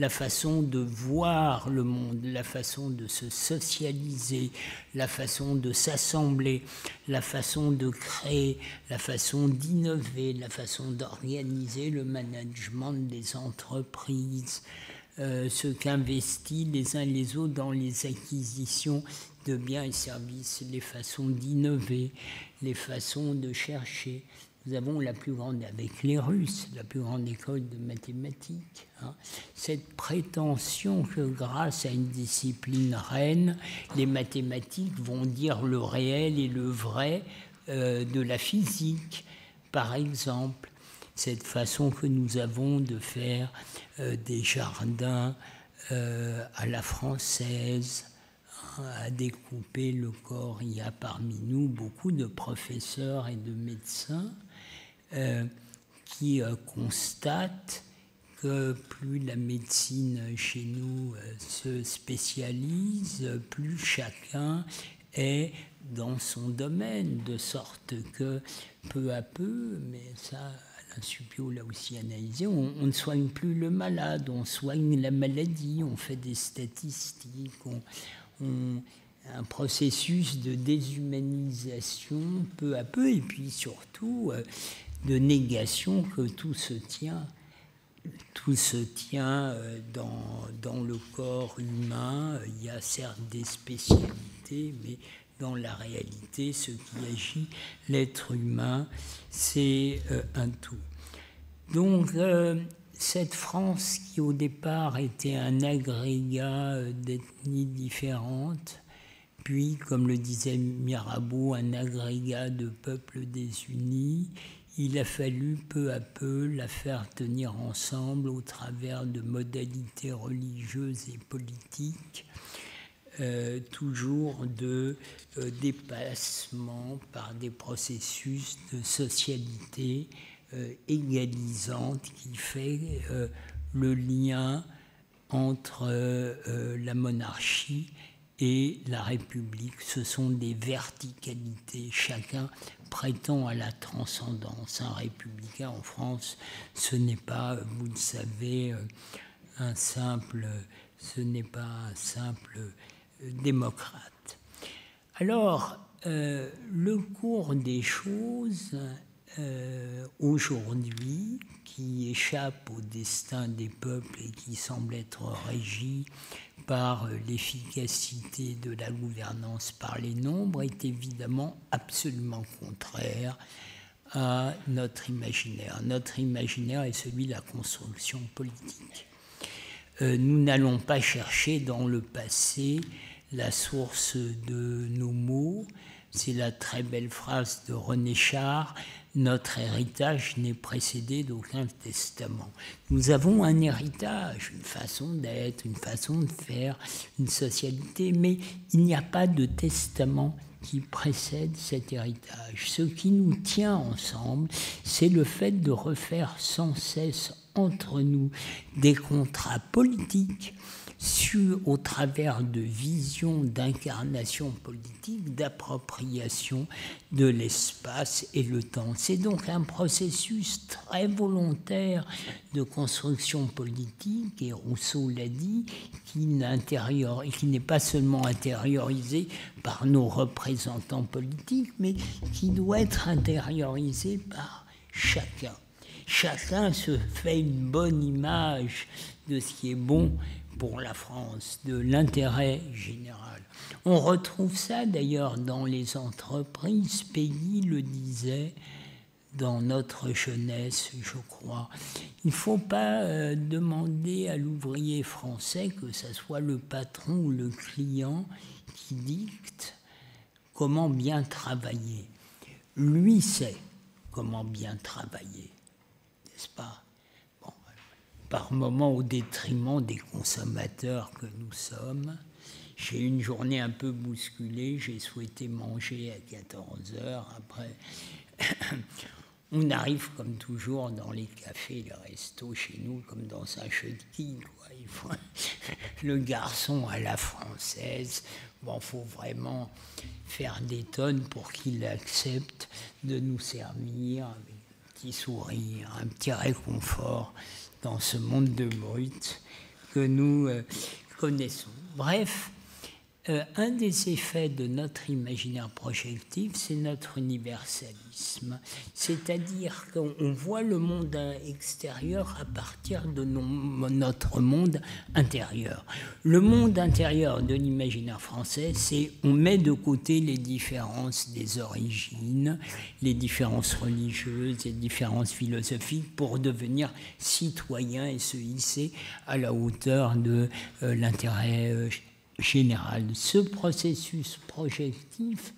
La façon de voir le monde, la façon de se socialiser, la façon de s'assembler, la façon de créer, la façon d'innover, la façon d'organiser le management des entreprises, ce qu'investissent les uns les autres dans les acquisitions de biens et services, les façons d'innover, les façons de chercher. Nous avons la plus grande, avec les Russes, la plus grande école de mathématiques. Cette prétention que grâce à une discipline reine, les mathématiques vont dire le réel et le vrai de la physique, par exemple. Cette façon que nous avons de faire des jardins à la française, à découper le corps. Il y a parmi nous beaucoup de professeurs et de médecins qui constatent que plus la médecine chez nous se spécialise, plus chacun est dans son domaine, de sorte que peu à peu, mais ça Alain Suppiot l'a aussi analysé, on ne soigne plus le malade, on soigne la maladie, on fait des statistiques, un processus de déshumanisation peu à peu, et puis surtout de négation que tout se tient dans le corps humain. Il y a certes des spécialités, mais dans la réalité, ce qui agit, l'être humain, c'est un tout. Donc, cette France qui au départ était un agrégat d'ethnies différentes, puis, comme le disait Mirabeau, un agrégat de peuples désunis, il a fallu peu à peu la faire tenir ensemble au travers de modalités religieuses et politiques, toujours de dépassement par des processus de socialité égalisante qui fait le lien entre la monarchie et la République. Ce sont des verticalités, chacun prétend à la transcendance. Un républicain en France, ce n'est pas, vous le savez, un simple démocrate. Alors, le cours des choses aujourd'hui, qui échappe au destin des peuples et qui semble être régi par l'efficacité de la gouvernance par les nombres, est évidemment absolument contraire à notre imaginaire. Notre imaginaire est celui de la construction politique. Nous n'allons pas chercher dans le passé la source de nos mots. C'est la très belle phrase de René Char: notre héritage n'est précédé d'aucun testament. Nous avons un héritage, une façon d'être, une façon de faire, une socialité, mais il n'y a pas de testament qui précède cet héritage. Ce qui nous tient ensemble, c'est le fait de refaire sans cesse entre nous des contrats politiques au travers de visions d'incarnation politique, d'appropriation de l'espace et le temps. C'est donc un processus très volontaire de construction politique, et Rousseau l'a dit, qui n'est pas seulement intériorisé par nos représentants politiques, mais qui doit être intériorisé par chacun. Chacun se fait une bonne image de ce qui est bon pour la France, de l'intérêt général. On retrouve ça d'ailleurs dans les entreprises. Péguy le disait dans Notre jeunesse, je crois. Il ne faut pas demander à l'ouvrier français que ce soit le patron ou le client qui dicte comment bien travailler. Lui sait comment bien travailler, n'est-ce pas ? Par moments au détriment des consommateurs que nous sommes. J'ai eu une journée un peu bousculée, j'ai souhaité manger à 14h. Après, on arrive comme toujours dans les cafés, les restos chez nous, comme dans un jeu de quilles, quoi. Il faut le garçon à la française. Bon, faut vraiment faire des tonnes pour qu'il accepte de nous servir avec un petit sourire, un petit réconfort dans ce monde de brut que nous connaissons. Bref, un des effets de notre imaginaire projectif, c'est notre universalisme. C'est-à-dire qu'on voit le monde extérieur à partir de notre monde intérieur. Le monde intérieur de l'imaginaire français, c'est on met de côté les différences des origines, les différences religieuses, les différences philosophiques pour devenir citoyen et se hisser à la hauteur de l'intérêt général. Ce processus projectif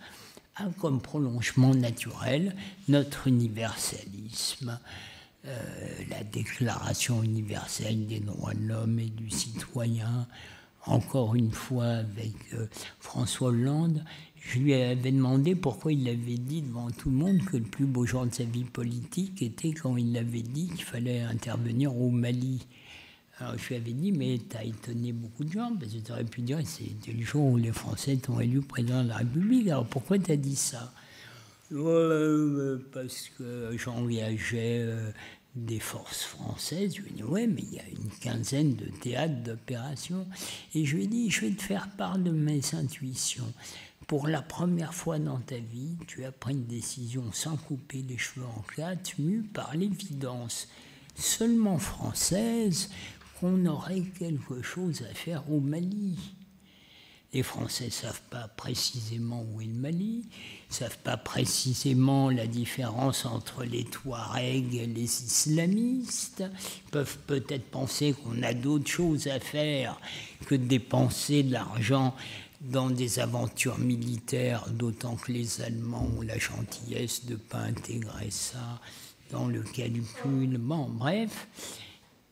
a comme prolongement naturel notre universalisme, la Déclaration universelle des droits de l'homme et du citoyen. Encore une fois, avec François Hollande, je lui avais demandé pourquoi il avait dit devant tout le monde que le plus beau jour de sa vie politique était quand il avait dit qu'il fallait intervenir au Mali. Alors je lui avais dit, mais t'as étonné beaucoup de gens, parce que tu aurais pu dire, c'était le jour où les Français t'ont élu président de la République, alors pourquoi t'as dit ça ? Parce que j'engageais des forces françaises. Je lui ai dit, ouais, mais il y a une quinzaine de théâtres d'opérations. Et je lui ai dit, je vais te faire part de mes intuitions. Pour la première fois dans ta vie, tu as pris une décision sans couper les cheveux en quatre, mue par l'évidence seulement française, qu'on aurait quelque chose à faire au Mali. Les Français ne savent pas précisément où est le Mali, ne savent pas précisément la différence entre les Touaregs et les islamistes. Ils peuvent peut-être penser qu'on a d'autres choses à faire que de dépenser de l'argent dans des aventures militaires, d'autant que les Allemands ont la gentillesse de ne pas intégrer ça dans le calcul. Bon, bref.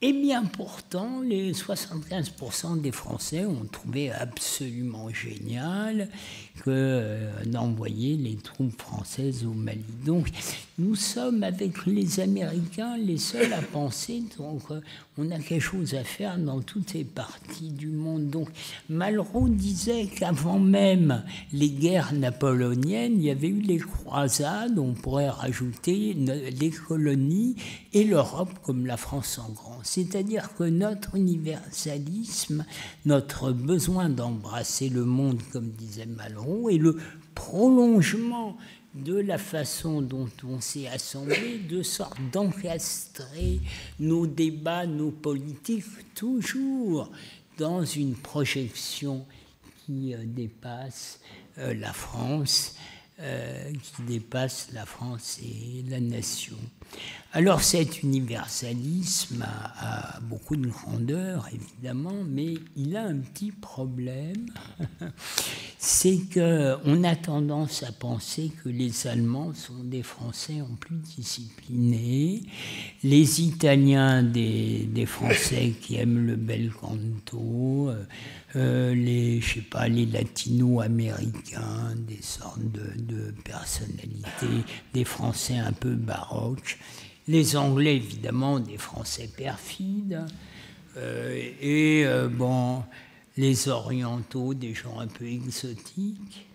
Eh bien, pourtant, les 75% des Français ont trouvé absolument génial d'envoyer les troupes françaises au Mali. Donc, nous sommes, avec les Américains, les seuls à penser qu'on a quelque chose à faire dans toutes ces parties du monde. Donc, Malraux disait qu'avant même les guerres napoléoniennes, il y avait eu les croisades, on pourrait rajouter les colonies et l'Europe comme la France en grand. C'est-à-dire que notre universalisme, notre besoin d'embrasser le monde, comme disait Malraux, est le prolongement de la façon dont on s'est assemblé, de sorte d'encastrer nos débats, nos politiques, toujours dans une projection qui dépasse la France, qui dépasse la France et la nation. Alors cet universalisme a beaucoup de grandeur, évidemment, mais il a un petit problème, c'est qu'on a tendance à penser que les Allemands sont des Français en plus disciplinés, les Italiens des Français qui aiment le bel canto, les latino-américains, des sortes de personnalités, des Français un peu baroques, les Anglais évidemment, des Français perfides, les Orientaux, des gens un peu exotiques.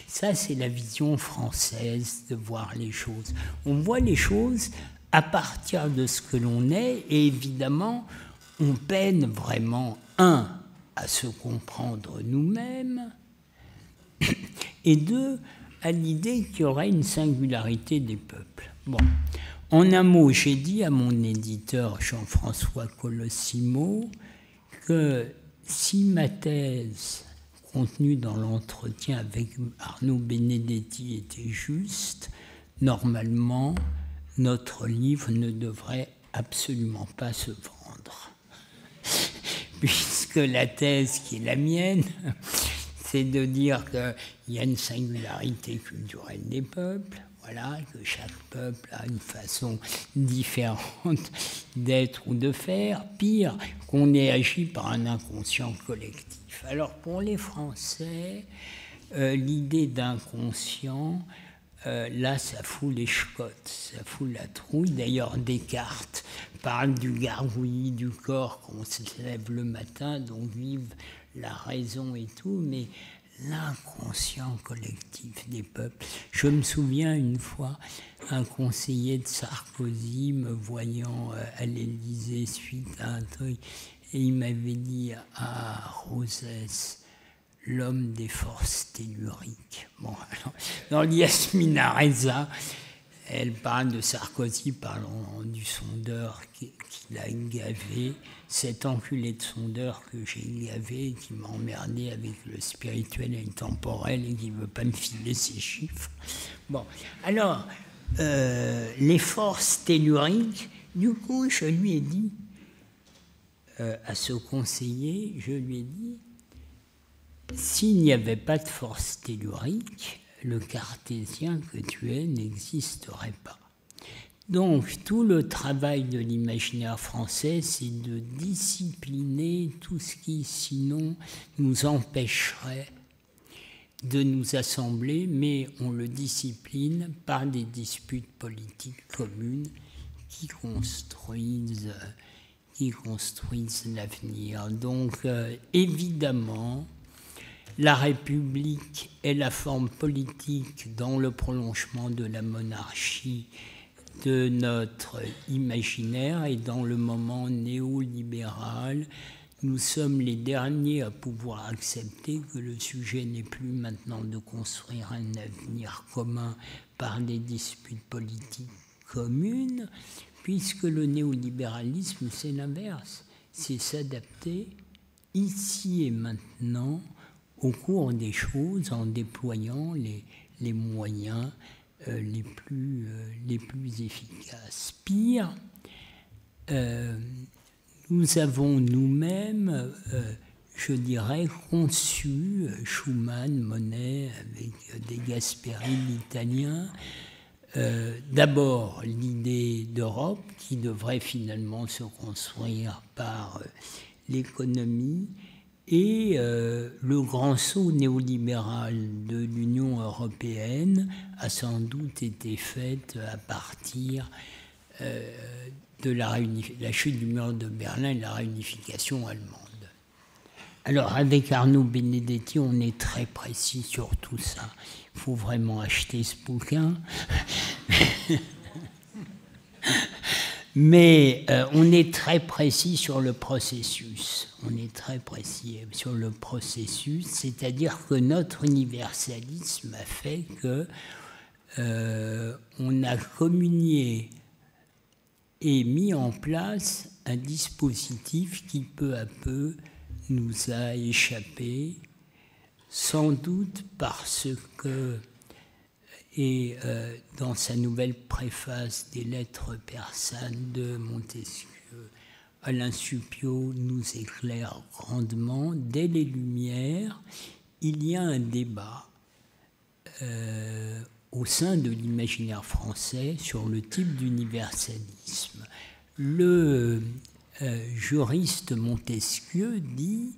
Ça, c'est la vision française de voir les choses. On voit les choses à partir de ce que l'on est, et évidemment, on peine vraiment, à se comprendre nous-mêmes, et deux, à l'idée qu'il y aurait une singularité des peuples. Bon. En un mot, j'ai dit à mon éditeur Jean-François Colosimo que si ma thèse contenue dans l'entretien avec Arnaud Benedetti était juste, normalement, notre livre ne devrait absolument pas se vendre. Puisque la thèse qui est la mienne, c'est de dire qu'il y a une singularité culturelle des peuples, voilà, que chaque peuple a une façon différente d'être ou de faire, pire, qu'on ait agi par un inconscient collectif. Alors pour les Français, l'idée d'inconscient, là ça fout les chcottes, ça fout la trouille. D'ailleurs Descartes parle du gargouillis du corps qu'on se lève le matin, dont vive la raison et tout, mais l'inconscient collectif des peuples. Je me souviens une fois, un conseiller de Sarkozy me voyant à l'Élysée suite à un truc, et il m'avait dit « Ah, Rosès, l'homme des forces telluriques ». Bon, alors, dans Yasmina Reza, elle parle de Sarkozy parlant du sondeur qu'il a gavé, cet enculé de sondeur que j'ai gavé, qui m'a emmerdé avec le spirituel et le temporel et qui ne veut pas me filer ses chiffres. Bon, alors, les forces telluriques, du coup, je lui ai dit, à ce conseiller, je lui ai dit, s'il n'y avait pas de forces telluriques, le cartésien que tu es n'existerait pas. Donc, tout le travail de l'imaginaire français, c'est de discipliner tout ce qui, sinon, nous empêcherait de nous assembler, mais on le discipline par des disputes politiques communes qui construisent l'avenir. Donc, évidemment, la République est la forme politique dans le prolongement de la monarchie de notre imaginaire, et dans le moment néolibéral, nous sommes les derniers à pouvoir accepter que le sujet n'est plus maintenant de construire un avenir commun par des disputes politiques communes, puisque le néolibéralisme, c'est l'inverse, c'est s'adapter ici et maintenant au cours des choses en déployant les moyens les plus efficaces. Pire, nous avons nous-mêmes, je dirais, conçu Schumann, Monet, avec des Gasperi, l'Italien, d'abord l'idée d'Europe qui devrait finalement se construire par l'économie, et le grand saut néolibéral de l'Union européenne a sans doute été fait à partir de la chute du mur de Berlin et de la réunification allemande. Alors, avec Arnaud Benedetti, on est très précis sur tout ça. Il faut vraiment acheter ce bouquin. Mais on est très précis sur le processus. On est très précis sur le processus, c'est-à-dire que notre universalisme a fait que on a communié et mis en place un dispositif qui peu à peu nous a échappé, sans doute parce que, et dans sa nouvelle préface des lettres persanes de Montesquieu, Alain Suppiot nous éclaire grandement. Dès les Lumières, il y a un débat au sein de l'imaginaire français sur le type d'universalisme. Le juriste Montesquieu dit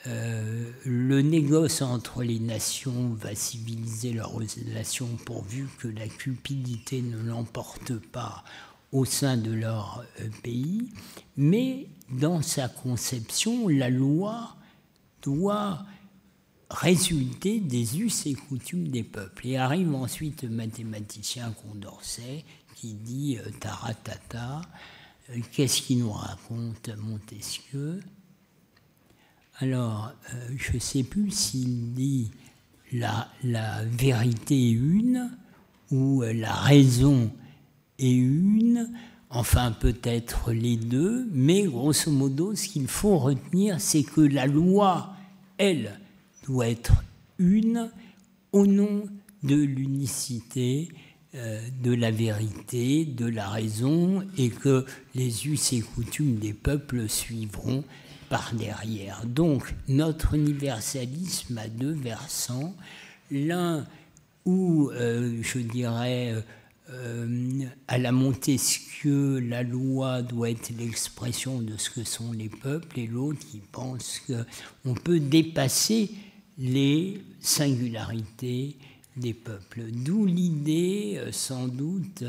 Le négoce entre les nations va civiliser leurs relations pourvu que la cupidité ne l'emporte pas au sein de leur pays, mais dans sa conception, la loi doit résulter des us et coutumes des peuples. Et arrive ensuite le mathématicien Condorcet qui dit taratata, qu'est-ce qu'il nous raconte Montesquieu? Alors, je ne sais plus s'il dit la vérité est une ou la raison est une, enfin peut-être les deux, mais grosso modo, ce qu'il faut retenir, c'est que la loi, elle, doit être une au nom de l'unicité, de la vérité, de la raison, et que les us et coutumes des peuples suivront par derrière. Donc, notre universalisme a deux versants. L'un où, je dirais, à la Montesquieu, la loi doit être l'expression de ce que sont les peuples, et l'autre qui pense qu'on peut dépasser les singularités des peuples. D'où l'idée, sans doute,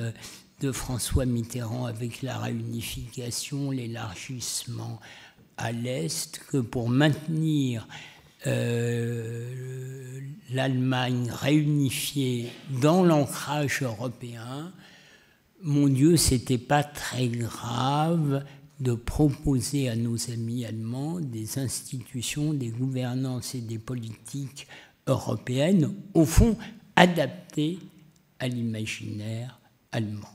de François Mitterrand avec la réunification, l'élargissement à l'Est, que pour maintenir l'Allemagne réunifiée dans l'ancrage européen, mon Dieu, c'était pas très grave de proposer à nos amis allemands des institutions, des gouvernances et des politiques européennes, au fond, adaptées à l'imaginaire allemand.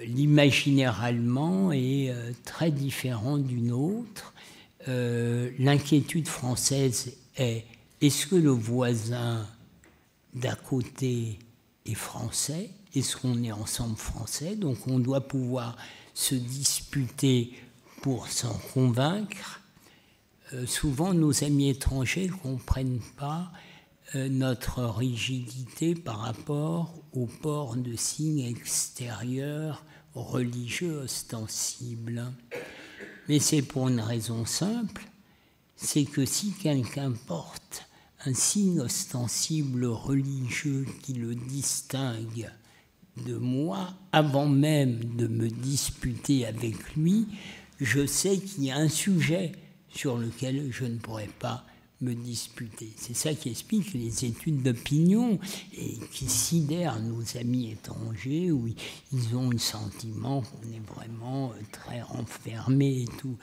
L'imaginaire allemand est très différent du nôtre. L'inquiétude française est: est-ce que le voisin d'à côté est français? Est-ce qu'on est ensemble français? Donc on doit pouvoir se disputer pour s'en convaincre. Souvent, nos amis étrangers ne comprennent pas notre rigidité par rapport au port de signes extérieurs religieux ostensibles. Mais c'est pour une raison simple, c'est que si quelqu'un porte un signe ostensible religieux qui le distingue de moi, avant même de me disputer avec lui, je sais qu'il y a un sujet sur lequel je ne pourrais pas me disputer. C'est ça qui explique les études d'opinion et qui sidèrent nos amis étrangers où ils ont le sentiment qu'on est vraiment très renfermé et tout.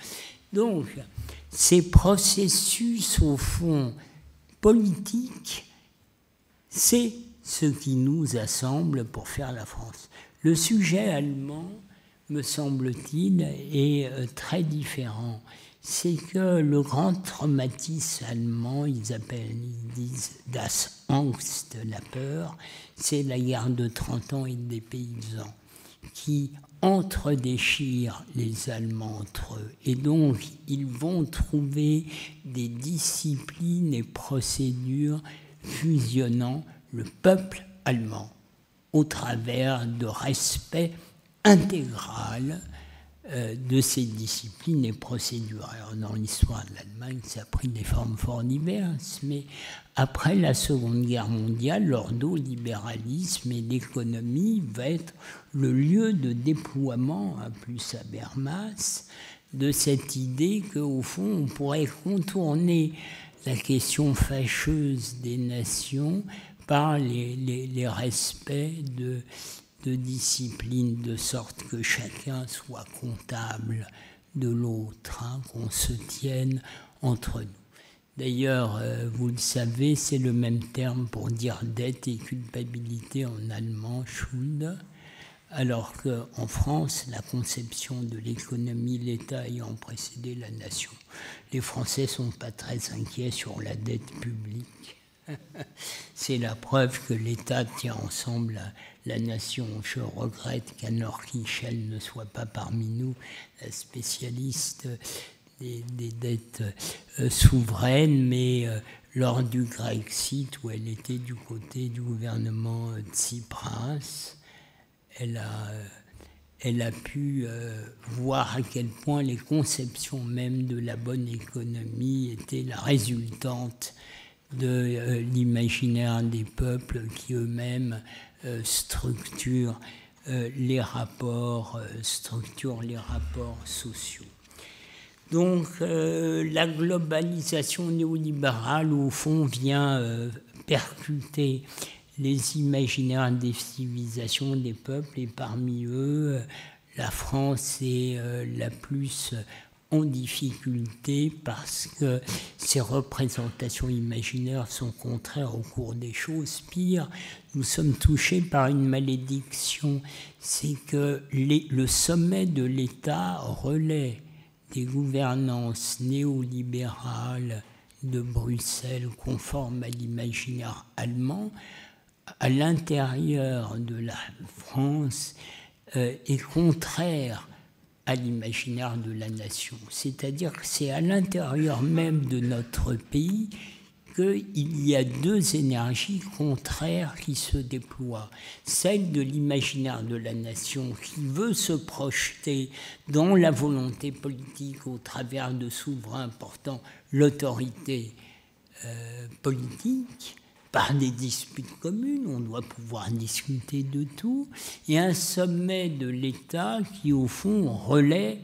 Donc, ces processus, au fond, politiques, c'est ce qui nous assemble pour faire la France. Le sujet allemand, me semble-t-il, est très différent. C'est que le grand traumatisme allemand, ils disent das Angst, la peur, c'est la guerre de 30 ans et des paysans qui entre-déchirent les Allemands entre eux. Et donc, ils vont trouver des disciplines et procédures fusionnant le peuple allemand au travers de respect intégral de ces disciplines et procédures. Alors, dans l'histoire de l'Allemagne, ça a pris des formes fort diverses, mais après la Seconde Guerre mondiale, l'ordolibéralisme et l'économie va être le lieu de déploiement, à plus Habermas, de cette idée qu'au fond, on pourrait contourner la question fâcheuse des nations par les respects de discipline, de sorte que chacun soit comptable de l'autre, qu'on se tienne entre nous. D'ailleurs, vous le savez, c'est le même terme pour dire dette et culpabilité en allemand, Schuld, alors qu'en France, la conception de l'économie, l'État ayant précédé la nation, les Français ne sont pas très inquiets sur la dette publique. C'est la preuve que l'État tient ensemble la nation. Je regrette qu'Anne-Laure Kiechel ne soit pas parmi nous, la spécialiste des dettes souveraines, mais lors du Grexit, où elle était du côté du gouvernement Tsipras, elle elle a pu voir à quel point les conceptions même de la bonne économie étaient la résultante de l'imaginaire des peuples qui eux-mêmes structurent les rapports sociaux. Donc la globalisation néolibérale, au fond, vient percuter les imaginaires des civilisations des peuples, et parmi eux, la France est la plus en difficulté parce que ces représentations imaginaires sont contraires au cours des choses. Pire, nous sommes touchés par une malédiction, c'est que le sommet de l'État relaie des gouvernances néolibérales de Bruxelles conformes à l'imaginaire allemand. À l'intérieur de la France est contraire à l'imaginaire de la nation. C'est-à-dire que c'est à l'intérieur même de notre pays qu'il y a deux énergies contraires qui se déploient. Celle de l'imaginaire de la nation qui veut se projeter dans la volonté politique au travers de souverains portant l'autorité politique, par des disputes communes, on doit pouvoir discuter de tout, et un sommet de l'État qui, au fond, relaie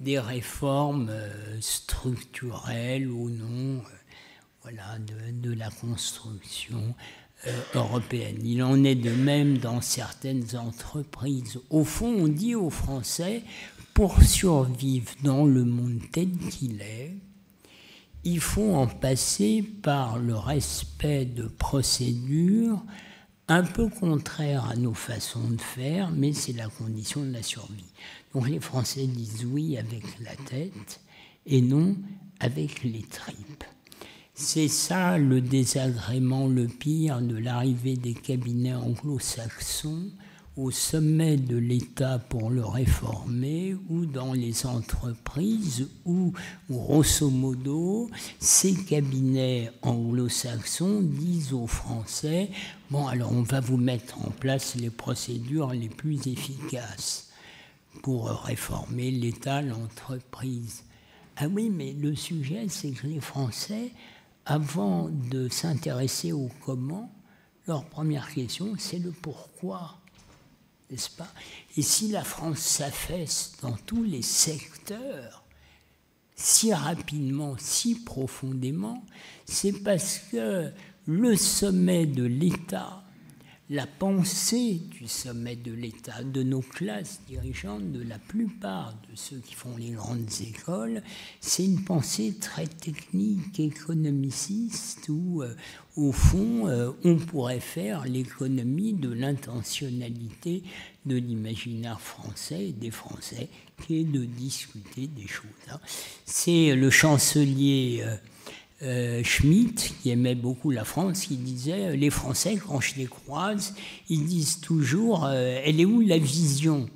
des réformes structurelles au nom de la construction européenne. Il en est de même dans certaines entreprises. Au fond, on dit aux Français, pour survivre dans le monde tel qu'il est, il faut en passer par le respect de procédures un peu contraires à nos façons de faire, mais c'est la condition de la survie. Donc les Français disent oui avec la tête et non avec les tripes. C'est ça le désagrément le pire de l'arrivée des cabinets anglo-saxons au sommet de l'État pour le réformer, ou dans les entreprises où, grosso modo, ces cabinets anglo-saxons disent aux Français « Bon, alors on va vous mettre en place les procédures les plus efficaces pour réformer l'État, l'entreprise. » Ah oui, mais le sujet, c'est que les Français, avant de s'intéresser au comment, leur première question, c'est le pourquoi. N'est-ce pas? Et si la France s'affaisse dans tous les secteurs, si rapidement, si profondément, c'est parce que le sommet de l'État, la pensée du sommet de l'État, de nos classes dirigeantes, de la plupart de ceux qui font les grandes écoles, c'est une pensée très technique, économiciste, où, au fond, on pourrait faire l'économie de l'intentionnalité de l'imaginaire français et des Français, qui est de discuter des choses. C'est le chancelier Schmitt, qui aimait beaucoup la France, qui disait « Les Français, quand je les croise, ils disent toujours elle est où la vision ?»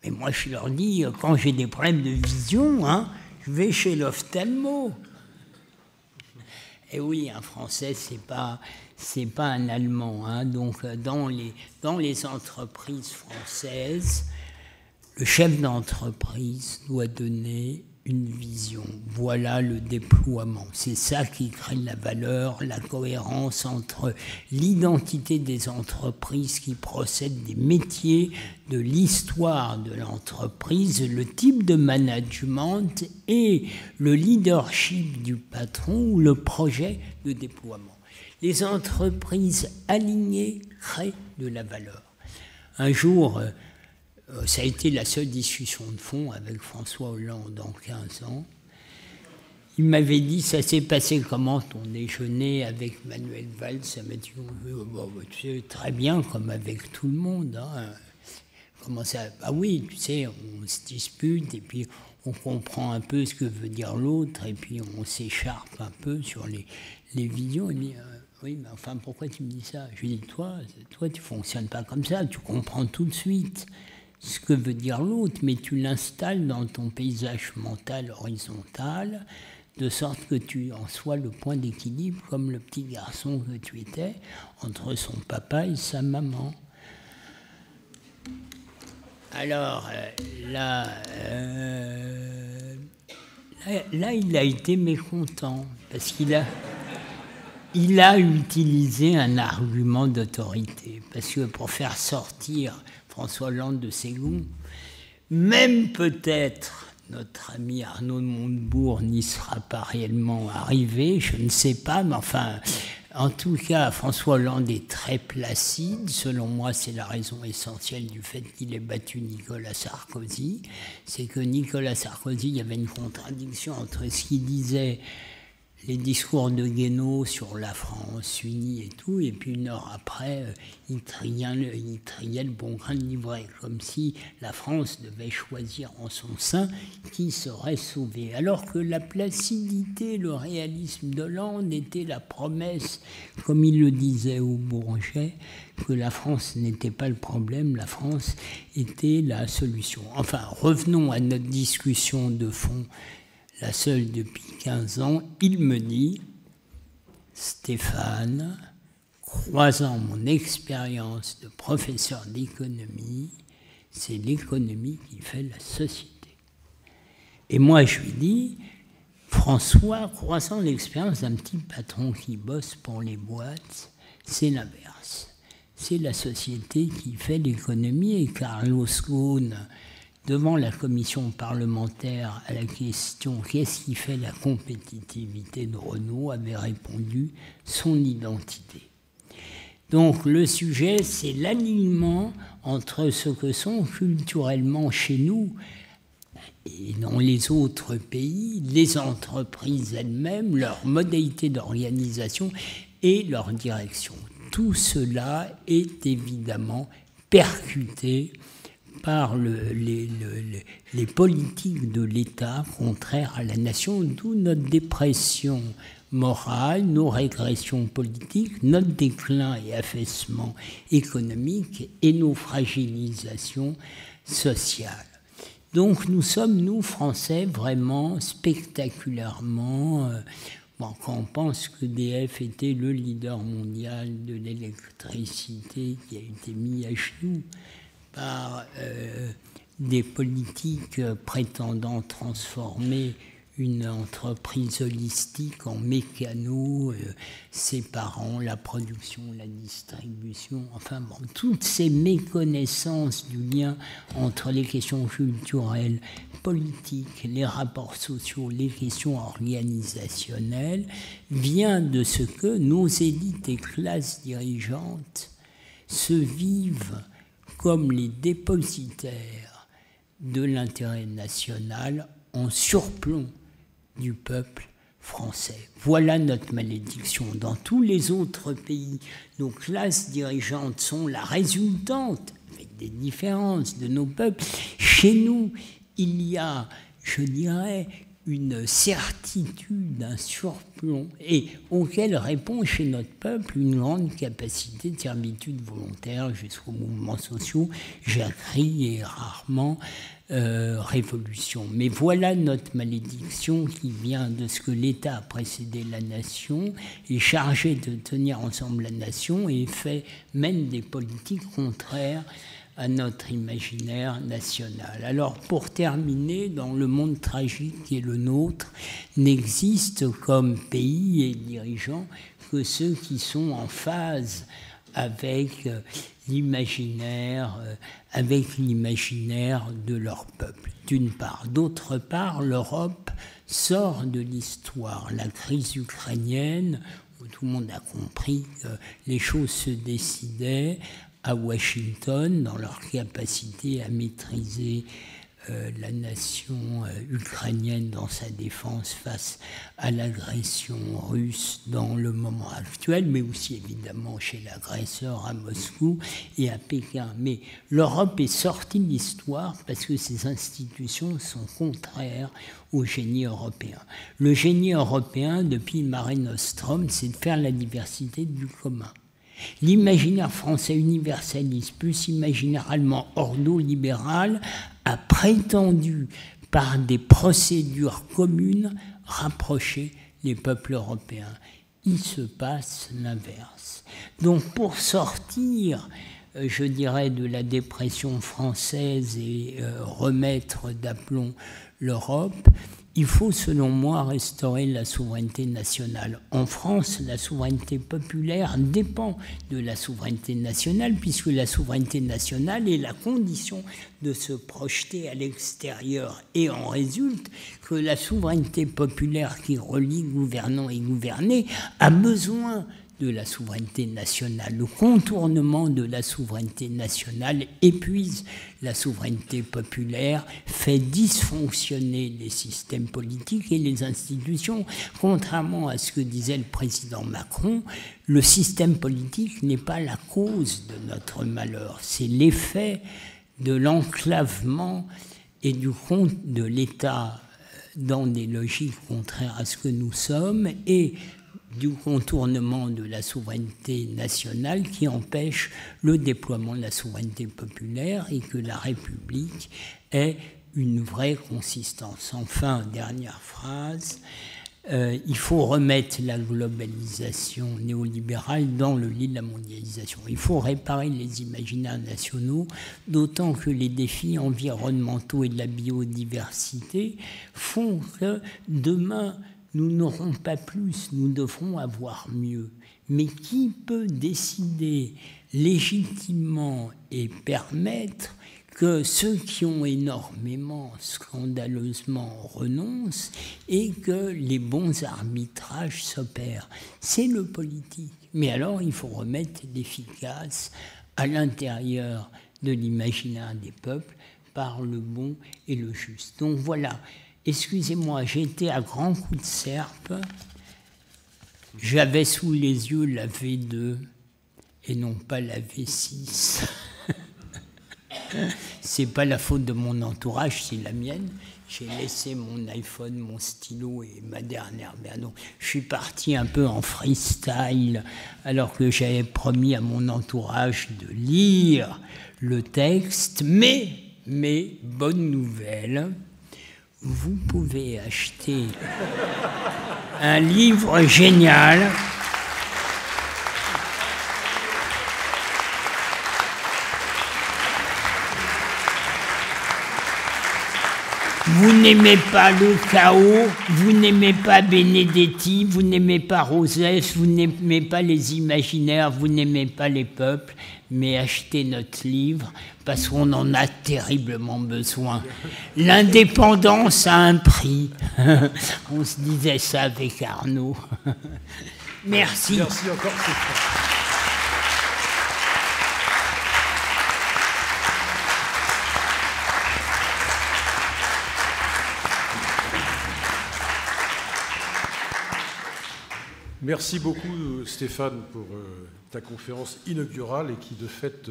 Mais moi, je leur dis « Quand j'ai des problèmes de vision, je vais chez l'ophtalmo. » Et oui, un Français, c'est pas un Allemand. Donc, dans les entreprises françaises, le chef d'entreprise doit donner une vision. Voilà le déploiement. C'est ça qui crée la valeur, la cohérence entre l'identité des entreprises qui procèdent des métiers, de l'histoire de l'entreprise, le type de management et le leadership du patron ou le projet de déploiement. Les entreprises alignées créent de la valeur. Un jour, ça a été la seule discussion de fond avec François Hollande en 15 ans. Il m'avait dit, ça s'est passé comment ton déjeuner avec Manuel Valls? Ça m'a dit, tu sais, très bien, comme avec tout le monde. Comment ça? Ah oui, tu sais, on se dispute et puis on comprend un peu ce que veut dire l'autre et puis on s'écharpe un peu sur les visions. Il me dit, oui, mais enfin, pourquoi tu me dis ça? Je lui dis, toi, tu fonctionnes pas comme ça, tu comprends tout de suite ce que veut dire l'autre, mais tu l'installes dans ton paysage mental horizontal, de sorte que tu en sois le point d'équilibre, comme le petit garçon que tu étais, entre son papa et sa maman. Alors, là, il a été mécontent, parce qu'il a utilisé un argument d'autorité. Parce que pour faire sortir François Hollande de ses gonds, même peut-être notre ami Arnaud de Montebourg n'y sera pas réellement arrivé, je ne sais pas, mais enfin, en tout cas, François Hollande est très placide. Selon moi, c'est la raison essentielle du fait qu'il ait battu Nicolas Sarkozy. C'est que Nicolas Sarkozy, il y avait une contradiction entre ce qu'il disait, les discours de Guénaud sur la France unie et tout, et puis une heure après, il triait le bon grain de livret, comme si la France devait choisir en son sein qui serait sauvé. Alors que la placidité, le réalisme d'Hollande était la promesse, comme il le disait au Bourget, que la France n'était pas le problème, la France était la solution. Enfin, revenons à notre discussion de fond, la seule depuis 15 ans, il me dit, Stéphane, croisant mon expérience de professeur d'économie, c'est l'économie qui fait la société. Et moi, je lui dis, François, croisant l'expérience d'un petit patron qui bosse pour les boîtes, c'est l'inverse. C'est la société qui fait l'économie, et Carlos Ghosn, devant la commission parlementaire à la question « Qu'est-ce qui fait la compétitivité de Renault ?», avait répondu « Son identité ». Donc le sujet, c'est l'alignement entre ce que sont culturellement chez nous et dans les autres pays, les entreprises elles-mêmes, leurs modalités d'organisation et leur direction. Tout cela est évidemment percuté par les politiques de l'État contraires à la nation, d'où notre dépression morale, nos régressions politiques, notre déclin et affaissement économique et nos fragilisations sociales. Donc nous sommes, nous, Français, vraiment spectaculairement... quand on pense qu'EDF était le leader mondial de l'électricité qui a été mis à genoux par des politiques prétendant transformer une entreprise holistique en mécano, séparant la production, la distribution, enfin bon, toutes ces méconnaissances du lien entre les questions culturelles, politiques, les rapports sociaux, les questions organisationnelles, vient de ce que nos élites et classes dirigeantes se vivent comme les dépositaires de l'intérêt national en surplomb du peuple français. Voilà notre malédiction. Dans tous les autres pays, nos classes dirigeantes sont la résultante, avec des différences, de nos peuples. Chez nous, il y a, je dirais, une certitude, un surplomb, et auquel répond chez notre peuple une grande capacité de servitude volontaire jusqu'aux mouvements sociaux. Jacquerie est rarement révolution. Mais voilà notre malédiction qui vient de ce que l'État a précédé la nation, est chargé de tenir ensemble la nation et mène des politiques contraires à notre imaginaire national. Alors, pour terminer, dans le monde tragique qui est le nôtre, n'existent comme pays et dirigeants que ceux qui sont en phase avec l'imaginaire de leur peuple, d'une part. D'autre part, l'Europe sort de l'histoire. La crise ukrainienne, où tout le monde a compris que les choses se décidaient à Washington, dans leur capacité à maîtriser la nation ukrainienne dans sa défense face à l'agression russe dans le moment actuel, mais aussi évidemment chez l'agresseur à Moscou et à Pékin. Mais l'Europe est sortie de l'histoire parce que ses institutions sont contraires au génie européen. Le génie européen, depuis Mare Nostrum, c'est de faire la diversité du commun. L'imaginaire français universaliste plus imaginaire allemand ordo-libéral a prétendu par des procédures communes rapprocher les peuples européens. Il se passe l'inverse. Donc pour sortir je dirais, de la dépression française et remettre d'aplomb l'Europe, il faut, selon moi, restaurer la souveraineté nationale. En France, la souveraineté populaire dépend de la souveraineté nationale, puisque la souveraineté nationale est la condition de se projeter à l'extérieur. Et en résulte que la souveraineté populaire qui relie gouvernants et gouvernés a besoin de la souveraineté nationale. Le contournement de la souveraineté nationale épuise la souveraineté populaire, fait dysfonctionner les systèmes politiques et les institutions. Contrairement à ce que disait le président Macron, le système politique n'est pas la cause de notre malheur, c'est l'effet de l'enclavement et de l'État dans des logiques contraires à ce que nous sommes et du contournement de la souveraineté nationale qui empêche le déploiement de la souveraineté populaire et que la République ait une vraie consistance. Enfin, dernière phrase, il faut remettre la globalisation néolibérale dans le lit de la mondialisation. Il faut réparer les imaginaires nationaux, d'autant que les défis environnementaux et de la biodiversité font que demain, nous n'aurons pas plus, nous devrons avoir mieux. Mais qui peut décider légitimement et permettre que ceux qui ont énormément, scandaleusement renoncent et que les bons arbitrages s'opèrent? C'est le politique. Mais alors, il faut remettre l'efficace à l'intérieur de l'imaginaire des peuples par le bon et le juste. Donc voilà. Excusez-moi, j'étais à grands coups de serpe. J'avais sous les yeux la V2 et non pas la V6. C'est pas la faute de mon entourage, c'est la mienne. J'ai laissé mon iPhone, mon stylo et ma dernière merde. Donc, je suis parti un peu en freestyle, alors que j'avais promis à mon entourage de lire le texte. Mais bonne nouvelle, vous pouvez acheter un livre génial. Vous n'aimez pas le chaos, vous n'aimez pas Benedetti, vous n'aimez pas Rosès, vous n'aimez pas les imaginaires, vous n'aimez pas les peuples, mais achetez notre livre parce qu'on en a terriblement besoin. L'indépendance a un prix. On se disait ça avec Arnaud. Merci. Merci encore. Merci beaucoup Stéphane pour ta conférence inaugurale et qui de fait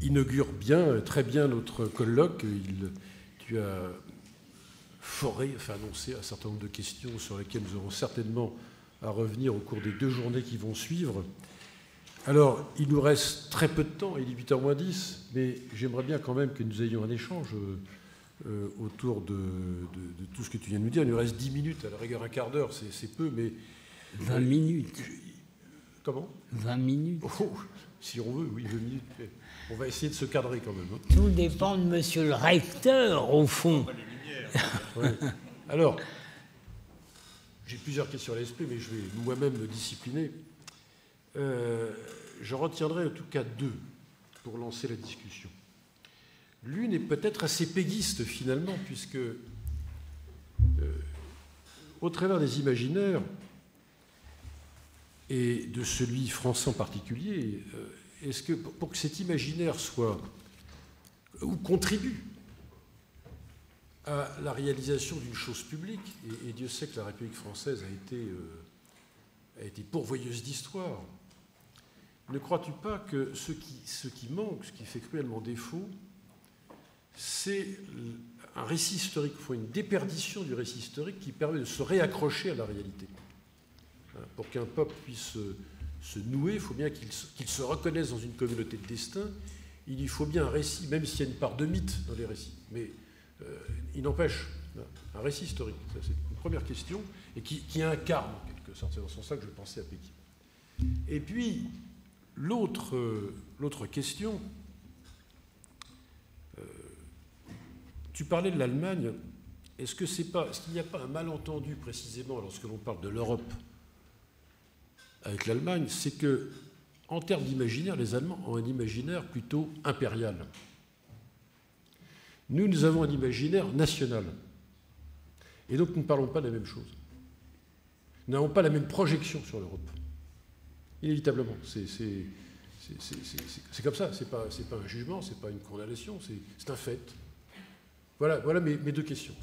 inaugure bien, très bien notre colloque. Tu as annoncé un certain nombre de questions sur lesquelles nous aurons certainement à revenir au cours des 2 journées qui vont suivre. Alors, il nous reste très peu de temps, il est 8h moins 10, mais j'aimerais bien quand même que nous ayons un échange autour de tout ce que tu viens de nous dire. Il nous reste 10 minutes, à la rigueur un quart d'heure, c'est peu, mais... 20 minutes. Comment ? 20 minutes. Oh, si on veut, oui, 20 minutes. On va essayer de se cadrer quand même. Tout dépend de monsieur le recteur, au fond. Ouais. Alors, j'ai plusieurs questions à l'esprit, mais je vais moi-même me discipliner. Je retiendrai en tout cas 2 pour lancer la discussion. L'une est peut-être assez péguiste finalement, puisque au travers des imaginaires, et de celui français en particulier, est-ce que pour que cet imaginaire soit ou contribue à la réalisation d'une chose publique, et Dieu sait que la République française a été pourvoyeuse d'histoire, ne crois-tu pas que ce qui manque, ce qui fait cruellement défaut, c'est un récit historique, une déperdition du récit historique qui permet de se réaccrocher à la réalité? Pour qu'un peuple puisse se nouer, il faut bien qu'il se reconnaisse dans une communauté de destin. Il lui faut bien un récit, même s'il y a une part de mythe dans les récits. Mais il n'empêche un récit historique. Ça, c'est une première question, et qui incarne en quelque sorte. C'est dans ce sens-là que je pensais à Pékin. Et puis, L'autre question, tu parlais de l'Allemagne. Est-ce qu'il n'y a pas un malentendu précisément lorsque l'on parle de l'Europe avec l'Allemagne? C'est que, en termes d'imaginaire, les Allemands ont un imaginaire plutôt impérial. Nous avons un imaginaire national. Et donc nous ne parlons pas de la même chose. Nous n'avons pas la même projection sur l'Europe. Inévitablement. C'est comme ça. C'est pas un jugement, c'est pas une condamnation, c'est un fait. Voilà mes deux questions.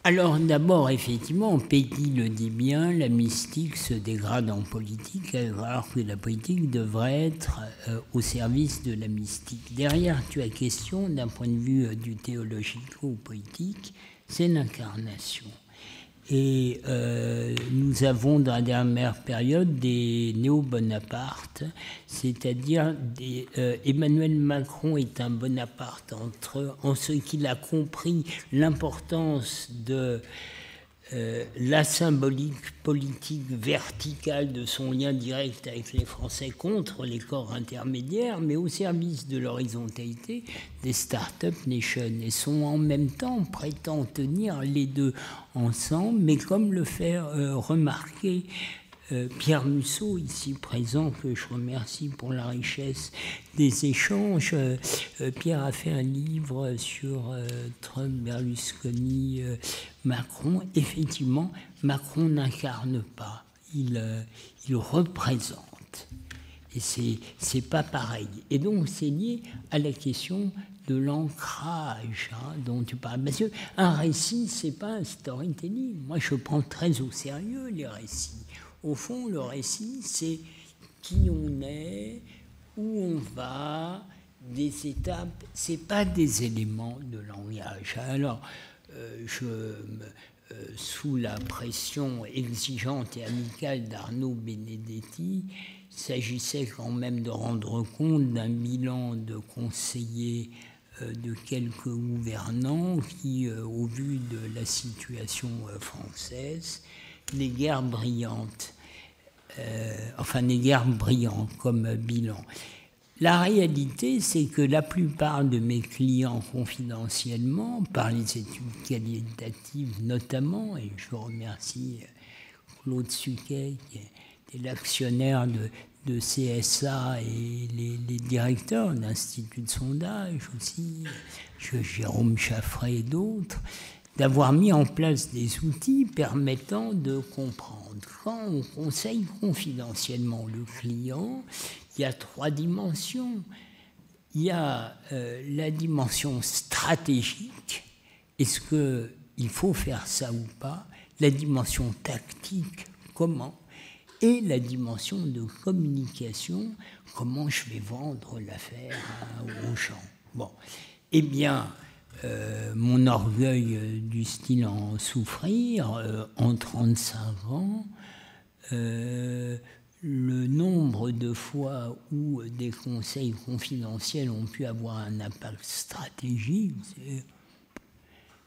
Alors d'abord, effectivement, Péti le dit bien, la mystique se dégrade en politique, alors que la politique devrait être au service de la mystique. Derrière ta question, d'un point de vue du théologico-politique, c'est l'incarnation. Et nous avons dans la dernière période des néo-Bonaparte, c'est-à-dire Emmanuel Macron est un Bonaparte en ce qu'il a compris l'importance de la symbolique politique verticale de son lien direct avec les Français contre les corps intermédiaires, mais au service de l'horizontalité des start-up nations, et sont en même temps prétend tenir les deux ensemble, mais comme le fait remarquer Pierre Musso, ici présent, que je remercie pour la richesse des échanges. Pierre a fait un livre sur Trump, Berlusconi, Macron. Effectivement, Macron n'incarne pas, il représente. Et c'est pas pareil. Et donc, c'est lié à la question de l'ancrage dont tu parles. Parce qu'un récit, c'est pas un storytelling. Moi, je prends très au sérieux les récits. Au fond, le récit, c'est qui on est, où on va, des étapes. C'est pas des éléments de langage. Alors, sous la pression exigeante et amicale d'Arnaud Benedetti, il s'agissait quand même de rendre compte d'un bilan de conseillers de quelques gouvernants qui, au vu de la situation française, les guerres brillantes, les guerres brillantes comme bilan. La réalité, c'est que la plupart de mes clients confidentiellement, par les études qualitatives notamment, et je remercie Claude Suquet, qui est l'actionnaire de CSA et les directeurs d'Institut de sondage aussi, Jérôme Chaffray et d'autres, d'avoir mis en place des outils permettant de comprendre. Quand on conseille confidentiellement le client, il y a 3 dimensions. Il y a la dimension stratégique, est-ce qu'il faut faire ça ou pas, la dimension tactique, comment, et la dimension de communication, comment je vais vendre l'affaire aux gens. Bon, eh bien, mon orgueil du style en souffrir, en 35 ans, le nombre de fois où des conseils confidentiels ont pu avoir un impact stratégique,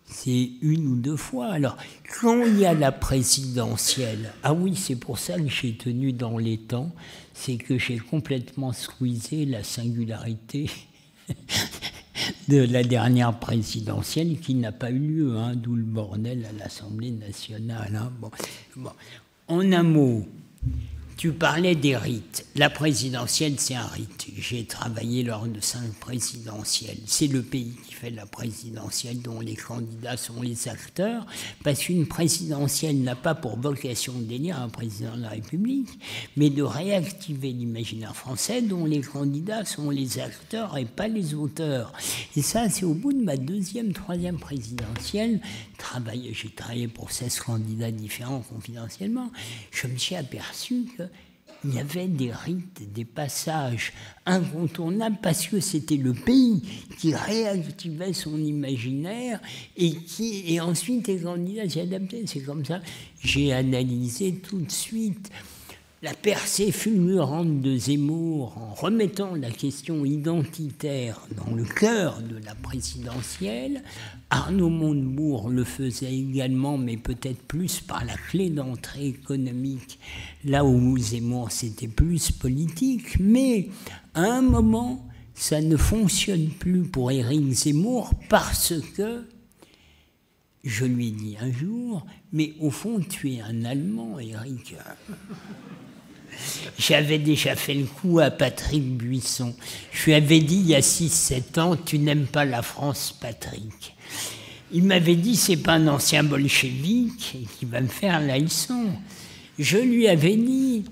c'est 1 ou 2 fois. Alors, quand il y a la présidentielle, ah oui, c'est pour ça que j'ai tenu dans les temps, c'est que j'ai complètement squeezé la singularité de la dernière présidentielle qui n'a pas eu lieu, d'où le bordel à l'Assemblée nationale. Bon. En un mot, tu parlais des rites. La présidentielle, c'est un rite. J'ai travaillé lors de 5 présidentielles. C'est le pays qui fait la présidentielle dont les candidats sont les acteurs, parce qu'une présidentielle n'a pas pour vocation d'élire un président de la République, mais de réactiver l'imaginaire français dont les candidats sont les acteurs et pas les auteurs. Et ça, c'est au bout de ma 2e, 3e présidentielle. J'ai travaillé pour 16 candidats différents confidentiellement. Je me suis aperçu qu'il y avait des rites, des passages incontournables parce que c'était le pays qui réactivait son imaginaire et ensuite les candidats s'y adaptaient. C'est comme ça. J'ai analysé tout de suite la percée fulgurante de Zemmour en remettant la question identitaire dans le cœur de la présidentielle. Arnaud Montebourg le faisait également, mais peut-être plus par la clé d'entrée économique, là où Zemmour c'était plus politique. Mais à un moment, ça ne fonctionne plus pour Éric Zemmour parce que, je lui ai dit un jour, mais au fond, tu es un Allemand, Éric. J'avais déjà fait le coup à Patrick Buisson. Je lui avais dit il y a 6-7 ans, tu n'aimes pas la France, Patrick. Il m'avait dit, c'est pas un ancien bolchevique qui va me faire la leçon. Je lui avais dit,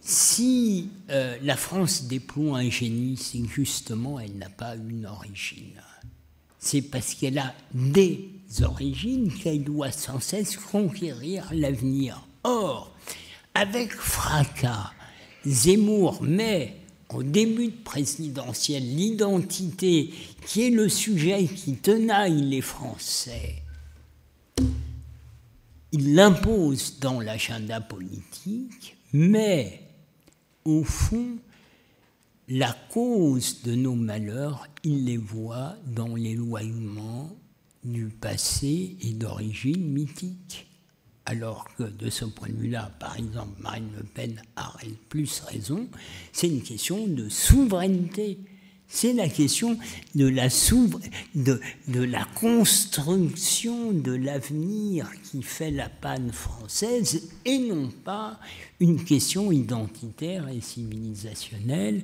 si la France déploie un génie, c'est que justement, elle n'a pas une origine. C'est parce qu'elle a des origines qu'elle doit sans cesse conquérir l'avenir. Or, avec fracas, Zemmour met au début de présidentielle l'identité qui est le sujet qui tenaille les Français. Il l'impose dans l'agenda politique, mais au fond, la cause de nos malheurs, il les voit dans l'éloignement du passé et d'origine mythique. Alors que de ce point de vue-là, par exemple, Marine Le Pen a plus raison, c'est une question de souveraineté. C'est la question de la construction de l'avenir qui fait la panne française et non pas une question identitaire et civilisationnelle,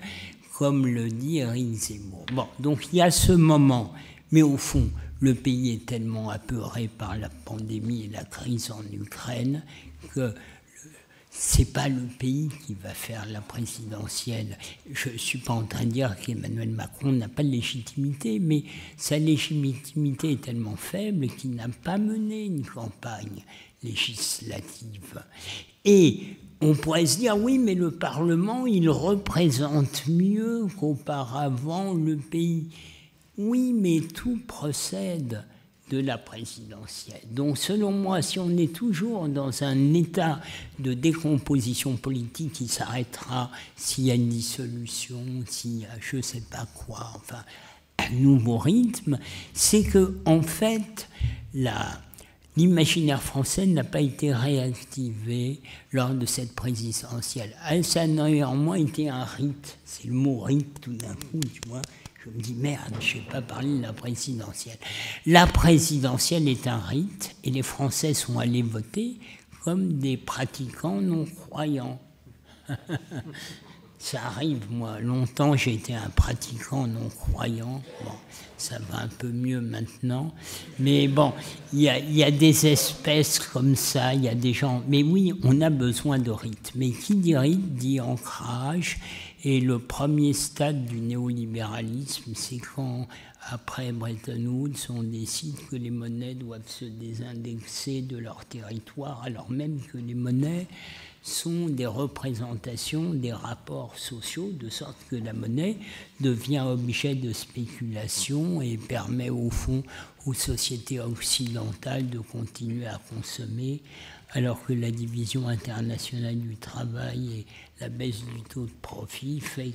comme le dit Éric Zemmour. Bon, donc il y a ce moment, mais au fond, le pays est tellement apeuré par la pandémie et la crise en Ukraine que ce n'est pas le pays qui va faire la présidentielle. Je ne suis pas en train de dire qu'Emmanuel Macron n'a pas de légitimité, mais sa légitimité est tellement faible qu'il n'a pas mené une campagne législative. Et on pourrait se dire, oui, mais le Parlement, il représente mieux qu'auparavant le pays. Oui, mais tout procède de la présidentielle. Donc, selon moi, si on est toujours dans un état de décomposition politique qui s'arrêtera s'il y a une dissolution, s'il y a je ne sais pas quoi, enfin, un nouveau rythme, c'est que, en fait, l'imaginaire français n'a pas été réactivé lors de cette présidentielle. Ça a néanmoins été un rite. C'est le mot rite, tout d'un coup, tu vois. Je me dis, merde, je n'ai pas parlé de la présidentielle. La présidentielle est un rite et les Français sont allés voter comme des pratiquants non-croyants. Ça arrive, moi. Longtemps, j'ai été un pratiquant non-croyant. Bon, ça va un peu mieux maintenant. Mais bon, il y a des espèces comme ça, il y a des gens... Mais oui, on a besoin de rites. Mais qui dit rite dit ancrage. Et le premier stade du néolibéralisme, c'est quand, après Bretton Woods, on décide que les monnaies doivent se désindexer de leur territoire, alors même que les monnaies sont des représentations des rapports sociaux, de sorte que la monnaie devient objet de spéculation et permet au fond aux sociétés occidentales de continuer à consommer, alors que la division internationale du travail et la baisse du taux de profit fait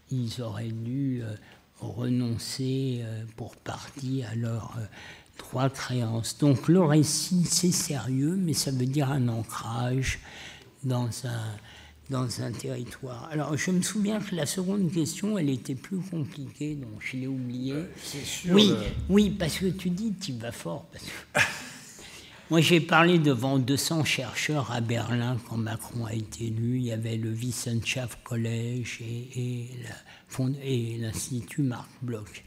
qu'ils auraient dû renoncer pour partie à leurs droits de créance. Donc le récit, c'est sérieux, mais ça veut dire un ancrage dans un territoire. Alors, je me souviens que la seconde question, elle était plus compliquée, donc je l'ai oubliée. C'est sûr. Oui, parce que tu dis, tu vas fort. Parce que... Moi, j'ai parlé devant 200 chercheurs à Berlin quand Macron a été élu. Il y avait le Wissenschaft College et l'Institut Marc Bloch.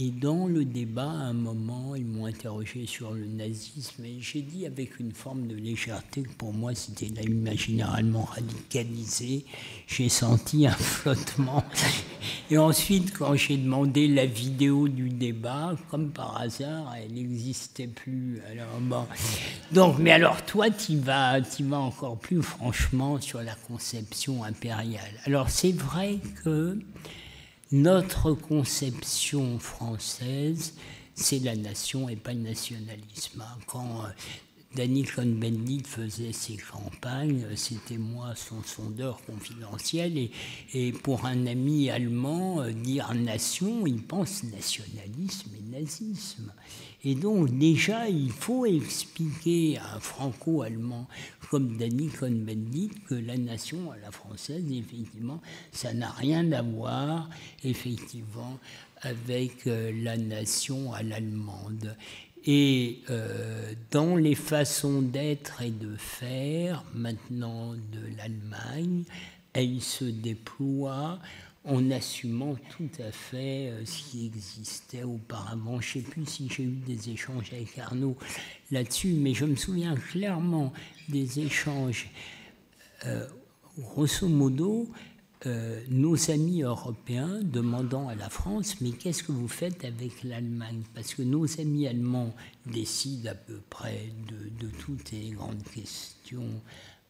Et dans le débat, à un moment, ils m'ont interrogé sur le nazisme et j'ai dit avec une forme de légèreté que pour moi c'était l'imaginaire allemand radicalisé. J'ai senti un flottement. Et ensuite, quand j'ai demandé la vidéo du débat, comme par hasard, elle n'existait plus. Alors, bon. Donc, mais alors toi, tu vas encore plus franchement sur la conception impériale. Alors c'est vrai que notre conception française, c'est la nation et pas le nationalisme. Quand Danny Cohn-Bendit faisait ses campagnes, c'était moi son sondeur confidentiel, et pour un ami allemand, dire nation, il pense nationalisme et nazisme. Et donc déjà, il faut expliquer à un franco-allemand comme Danny Cohn-Bendit que la nation à la française, effectivement, ça n'a rien à voir, effectivement, avec la nation à l'allemande. Et dans les façons d'être et de faire maintenant de l'Allemagne, elle se déploie en assumant tout à fait ce qui existait auparavant. Je ne sais plus si j'ai eu des échanges avec Arnaud là-dessus, mais je me souviens clairement des échanges. Grosso modo, nos amis européens demandant à la France « mais qu'est-ce que vous faites avec l'Allemagne ?» Parce que nos amis allemands décident à peu près de toutes les grandes questions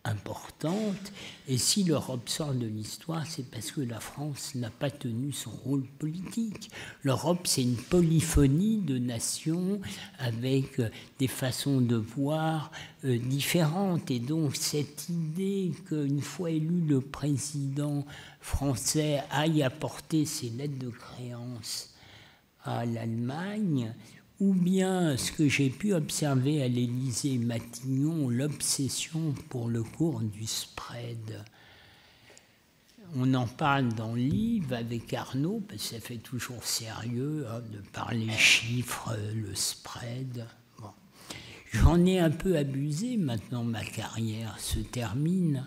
importante, et si l'Europe sort de l'histoire, c'est parce que la France n'a pas tenu son rôle politique. L'Europe, c'est une polyphonie de nations avec des façons de voir différentes, et donc cette idée qu'une fois élu le président français aille apporter ses lettres de créance à l'Allemagne, ou bien ce que j'ai pu observer à l'Élysée-Matignon, l'obsession pour le cours du spread. On en parle dans le livre avec Arnaud, parce que ça fait toujours sérieux de parler chiffres, le spread. Bon. J'en ai un peu abusé, maintenant ma carrière se termine.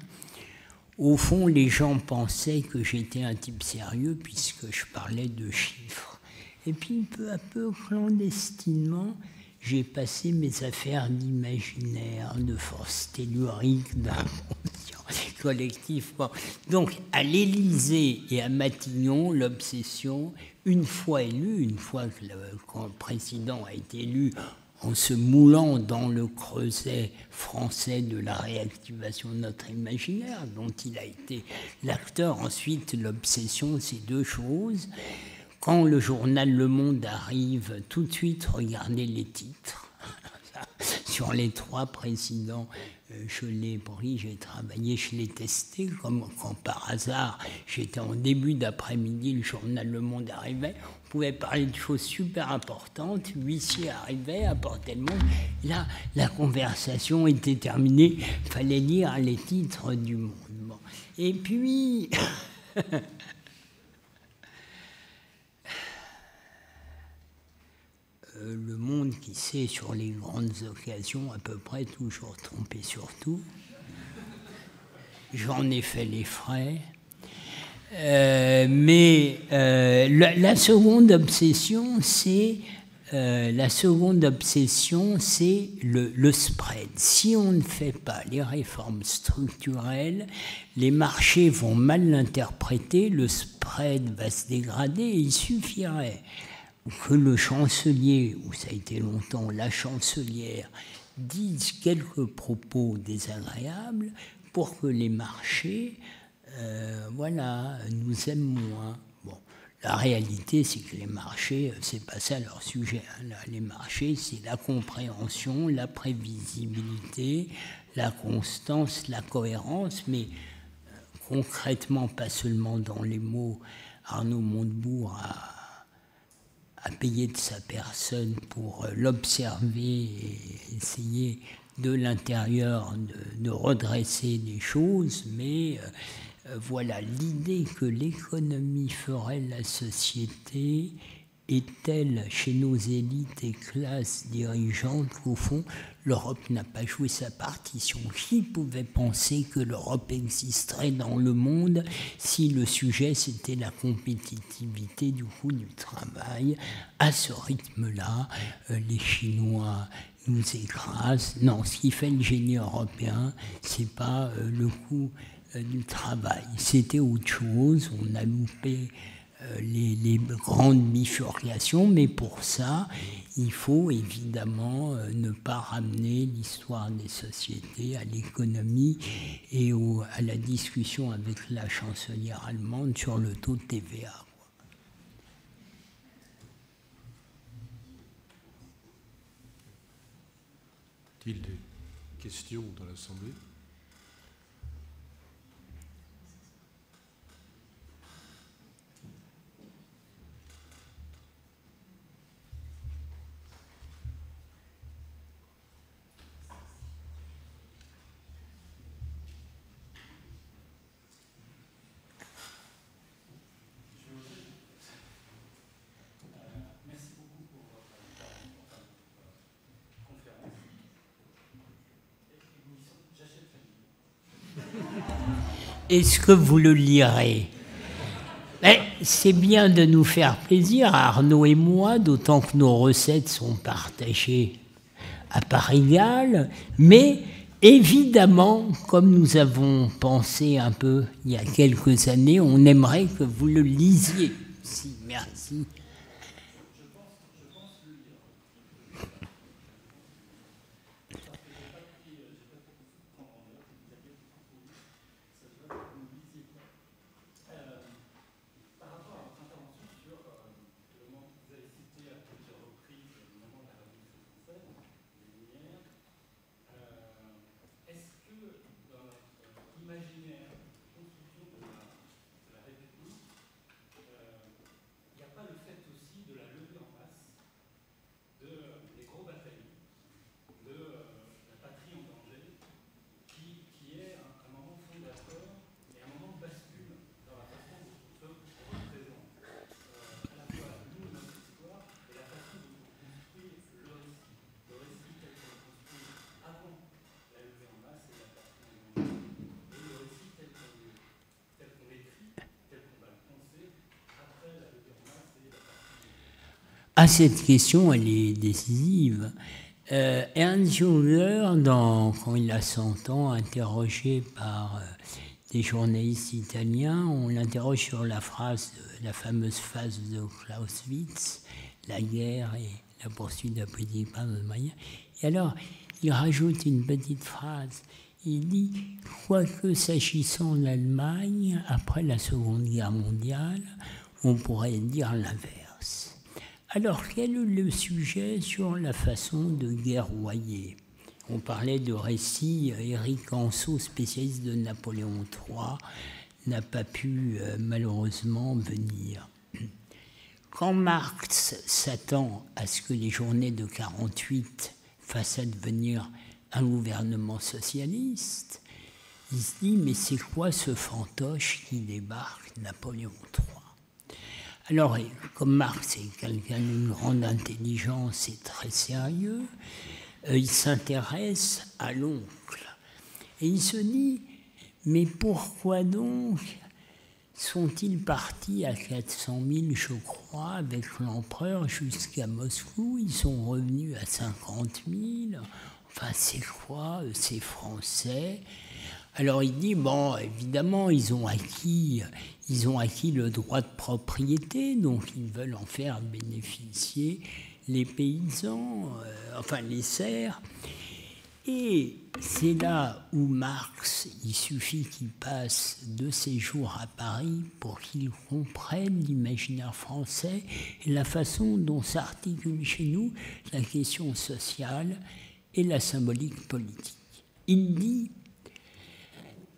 Au fond, les gens pensaient que j'étais un type sérieux puisque je parlais de chiffres. Et puis, peu à peu, clandestinement, j'ai passé mes affaires d'imaginaire, de force tellurique, d'inconscient collectif. Bon. Donc, à l'Élysée et à Matignon, l'obsession, une fois élu, une fois que le président a été élu, en se moulant dans le creuset français de la réactivation de notre imaginaire, dont il a été l'acteur. Ensuite, l'obsession, c'est deux choses. Quand le journal Le Monde arrive, tout de suite, regardez les titres. Sur les trois présidents, je l'ai pris, j'ai travaillé, je l'ai testé, comme quand par hasard, j'étais en début d'après-midi, le journal Le Monde arrivait, on pouvait parler de choses super importantes, l'huissier arrivait, apportait le Monde, là, la conversation était terminée, il fallait lire les titres du Monde. Bon. Et puis... Le Monde qui sait sur les grandes occasions à peu près toujours trompé sur tout. J'en ai fait les frais. Mais la seconde obsession, c'est le spread. Si on ne fait pas les réformes structurelles, les marchés vont mal l'interpréter, le spread va se dégrader et il suffirait que le chancelier, ou ça a été longtemps la chancelière, dise quelques propos désagréables pour que les marchés nous aiment moins. Bon, la réalité, c'est que les marchés, c'est pas ça leur sujet. Hein. Les marchés, c'est la compréhension, la prévisibilité, la constance, la cohérence, mais concrètement, pas seulement dans les mots. Arnaud Montebourg a payé de sa personne pour l'observer et essayer de l'intérieur de redresser les choses, mais voilà, l'idée que l'économie ferait la société est telle chez nos élites et classes dirigeantes qu'au fond, l'Europe n'a pas joué sa partition. Qui pouvait penser que l'Europe existerait dans le monde si le sujet c'était la compétitivité du coût du travail? À ce rythme-là, les Chinois nous écrasent. Non, ce qui fait le génie européen, c'est pas le coût du travail. C'était autre chose. On a loupé les grandes bifurcations, mais pour ça, il faut évidemment ne pas ramener l'histoire des sociétés à l'économie et à la discussion avec la chancelière allemande sur le taux de TVA. questions dans l'Assemblée. Est-ce que vous le lirez? C'est bien de nous faire plaisir, Arnaud et moi, d'autant que nos recettes sont partagées à part égale, mais évidemment, comme nous avons pensé un peu il y a quelques années, on aimerait que vous le lisiez. Si, merci. À cette question, elle est décisive. Ernst Jünger, quand il a 100 ans, interrogé par des journalistes italiens, on l'interroge sur la fameuse phrase de Clausewitz, la guerre et la poursuite de la politique par d'autres moyens. Et alors, il rajoute une petite phrase. Il dit « Quoique s'agissant de l'Allemagne, après la Seconde Guerre mondiale, on pourrait dire l'inverse. » Alors, quel est le sujet sur la façon de guerroyer? On parlait de récits. Éric Anceau, spécialiste de Napoléon III, n'a pas pu malheureusement venir. Quand Marx s'attend à ce que les journées de 1948 fassent advenir un gouvernement socialiste, il se dit, mais c'est quoi ce fantoche qui débarque, Napoléon III? Alors, comme Marx est quelqu'un d'une grande intelligence et très sérieux, il s'intéresse à l'oncle. Et il se dit, mais pourquoi donc sont-ils partis à 400 000, je crois, avec l'empereur jusqu'à Moscou? Ils sont revenus à 50 000. Enfin, c'est quoi ces Français? Alors il dit, bon, évidemment, ils ont acquis le droit de propriété, donc ils veulent en faire bénéficier les paysans, enfin les serfs. Et c'est là où Marx, il suffit qu'il passe 2 séjours à Paris pour qu'il comprenne l'imaginaire français et la façon dont s'articule chez nous la question sociale et la symbolique politique. Il dit,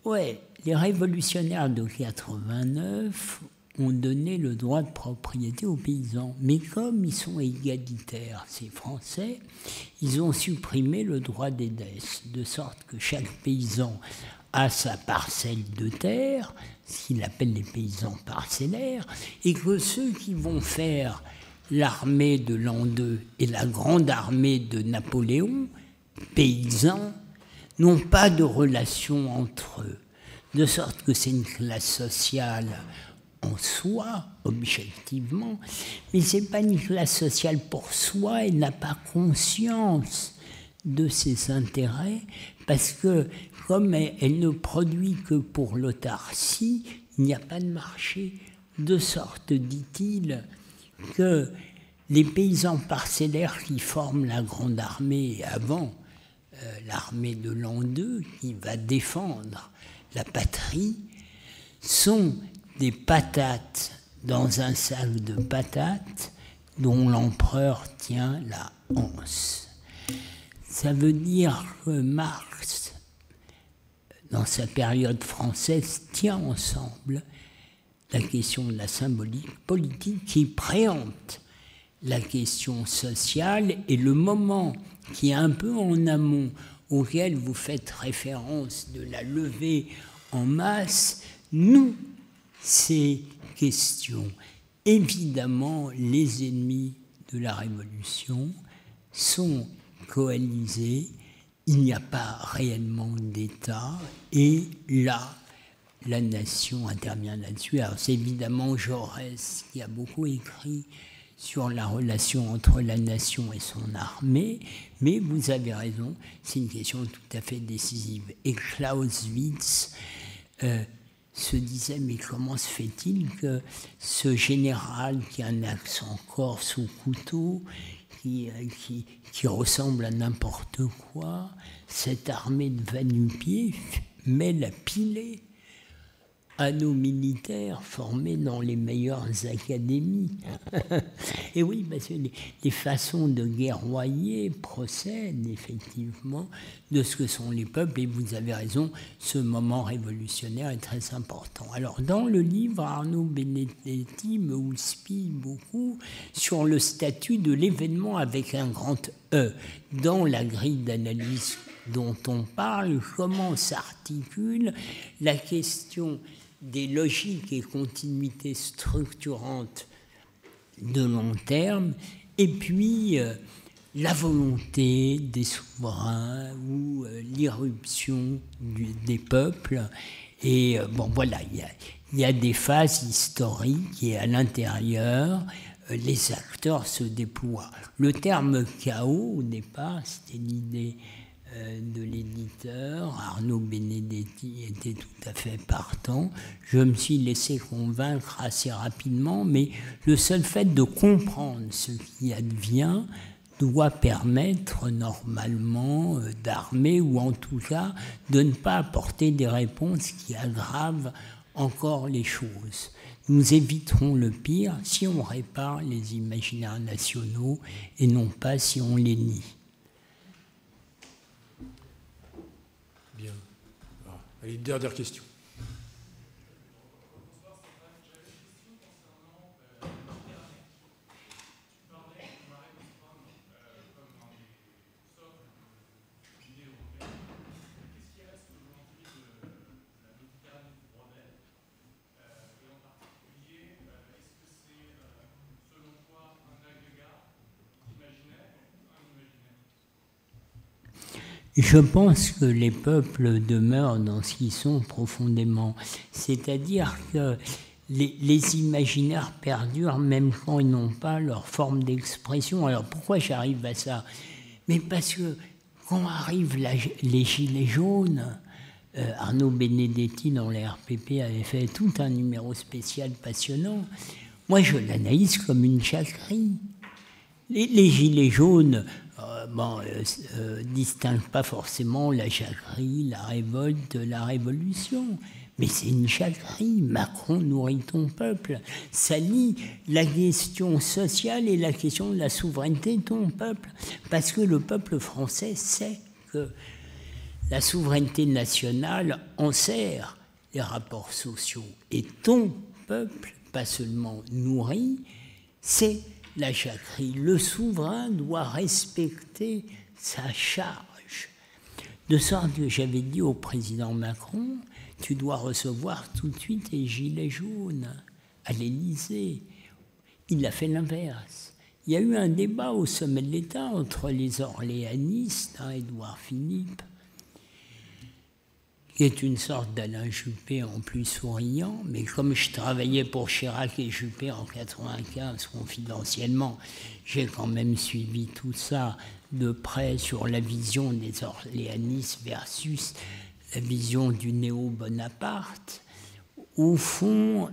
ouais, les révolutionnaires de 89 ont donné le droit de propriété aux paysans. Mais comme ils sont égalitaires, ces Français, ils ont supprimé le droit d'aînesse, de sorte que chaque paysan a sa parcelle de terre, ce qu'il appelle les paysans parcellaires, et que ceux qui vont faire l'armée de l'an 2 et la grande armée de Napoléon, paysans, n'ont pas de relation entre eux, de sorte que c'est une classe sociale en soi, objectivement, mais ce n'est pas une classe sociale pour soi, elle n'a pas conscience de ses intérêts, parce que comme elle ne produit que pour l'autarcie, il n'y a pas de marché, de sorte, dit-il, que les paysans parcellaires qui forment la grande armée avant l'armée de l'an 2, qui va défendre la patrie, sont des patates dans un sac de patates dont l'empereur tient la anse. Ça veut dire que Marx, dans sa période française, tient ensemble la question de la symbolique politique qui préempte la question sociale, et le moment qui est un peu en amont, auquel vous faites référence de la levée en masse, nous, ces questions. Évidemment, les ennemis de la Révolution sont coalisés, il n'y a pas réellement d'État, et là, la nation intervient là-dessus. Alors c'est évidemment Jaurès qui a beaucoup écrit sur la relation entre la nation et son armée, mais vous avez raison, c'est une question tout à fait décisive. Et Clausewitz se disait, mais comment se fait-il que ce général qui a un accent corse au couteau, qui ressemble à n'importe quoi, cette armée de va-nu-pieds mêle à piler à nos militaires formés dans les meilleures académies. Et oui, parce que les façons de guerroyer procèdent effectivement de ce que sont les peuples, et vous avez raison, ce moment révolutionnaire est très important. Alors, dans le livre, Arnaud Benedetti me houspille beaucoup sur le statut de l'événement avec un grand E. Dans la grille d'analyse dont on parle, comment s'articule la question des logiques et continuités structurantes de long terme, et puis la volonté des souverains ou l'irruption des peuples. Et bon, voilà, il y a des phases historiques et à l'intérieur, les acteurs se déploient. Le terme chaos, au départ, c'était l'idée de l'éditeur. Arnaud Benedetti était tout à fait partant. Je me suis laissé convaincre assez rapidement, mais le seul fait de comprendre ce qui advient doit permettre normalement d'armer, ou en tout cas de ne pas apporter des réponses qui aggravent encore les choses. Nous éviterons le pire si on répare les imaginaires nationaux et non pas si on les nie. Bien. Alors, allez, une dernière question. Je pense que les peuples demeurent dans ce qu'ils sont profondément. C'est-à-dire que les imaginaires perdurent même quand ils n'ont pas leur forme d'expression. Alors pourquoi j'arrive à ça? Mais parce que quand arrivent les gilets jaunes, Arnaud Benedetti dans les RPP avait fait tout un numéro spécial passionnant. Moi je l'analyse comme une jacquerie. Les gilets jaunes distinguent pas forcément la jacquerie, la révolte, la révolution. Mais c'est une jacquerie. Macron nourrit ton peuple. Ça lie la question sociale et la question de la souveraineté de ton peuple. Parce que le peuple français sait que la souveraineté nationale enserre les rapports sociaux. Et ton peuple, pas seulement nourri, c'est la jacquerie. Le souverain doit respecter sa charge. De sorte que j'avais dit au président Macron, tu dois recevoir tout de suite les gilets jaunes à l'Élysée. Il a fait l'inverse. Il y a eu un débat au sommet de l'État entre les orléanistes, Édouard Philippe, qui est une sorte d'Alain Juppé en plus souriant, mais comme je travaillais pour Chirac et Juppé en 1995 confidentiellement, j'ai quand même suivi tout ça de près sur la vision des orléanistes versus la vision du néo-Bonaparte. Au fond,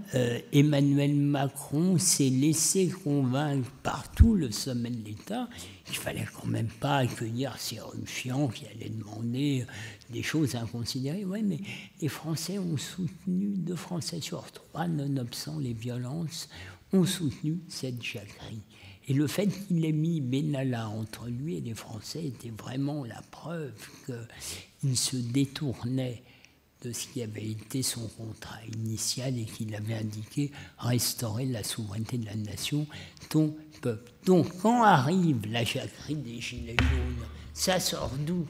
Emmanuel Macron s'est laissé convaincre par tout le sommet de l'État qu'il ne fallait quand même pas accueillir ces ruffians qui allaient demander des choses inconsidérées. Oui, mais les Français ont soutenu, 2 Français sur 3, nonobstant les violences, ont soutenu cette jacquerie. Et le fait qu'il ait mis Benalla entre lui et les Français était vraiment la preuve qu'il se détournait de ce qui avait été son contrat initial et qu'il avait indiqué restaurer la souveraineté de la nation, ton peuple. Donc quand arrive la jacquerie des Gilets jaunes, ça sort d'où?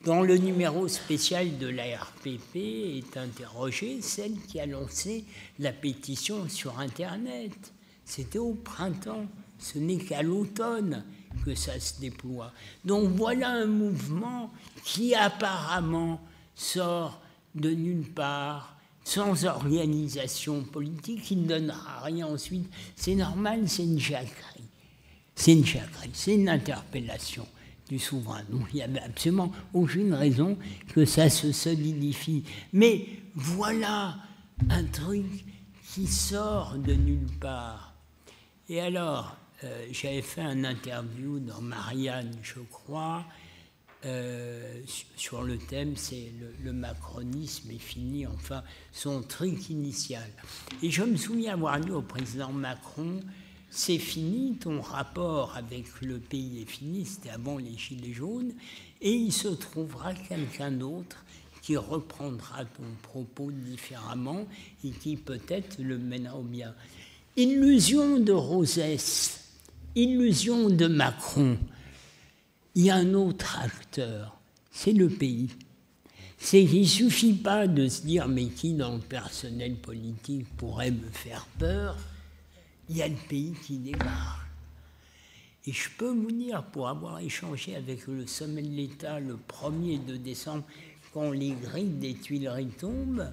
Dans le numéro spécial de la RPP est interrogée celle qui a lancé la pétition sur Internet. C'était au printemps, ce n'est qu'à l'automne que ça se déploie. Donc voilà un mouvement qui apparemment sort de nulle part, sans organisation politique, qui ne donnera rien ensuite. C'est normal, c'est une jacquerie. C'est une jacquerie, c'est une interpellation du souverain. Donc il n'y avait absolument aucune raison que ça se solidifie. Mais voilà un truc qui sort de nulle part. Et alors, j'avais fait un interview dans Marianne, je crois, sur le thème, c'est le macronisme est fini, enfin, son truc initial. Et je me souviens avoir dit au président Macron, c'est fini, ton rapport avec le pays est fini, c'était avant les Gilets jaunes, et il se trouvera quelqu'un d'autre qui reprendra ton propos différemment et qui peut-être le mènera au bien. Illusion de Rosès, illusion de Macron. Il y a un autre acteur, c'est le pays. Il ne suffit pas de se dire, mais qui dans le personnel politique pourrait me faire peur? Il y a le pays qui démarre. Et je peux vous dire, pour avoir échangé avec le sommet de l'État le 1er de décembre, quand les grilles des Tuileries tombent,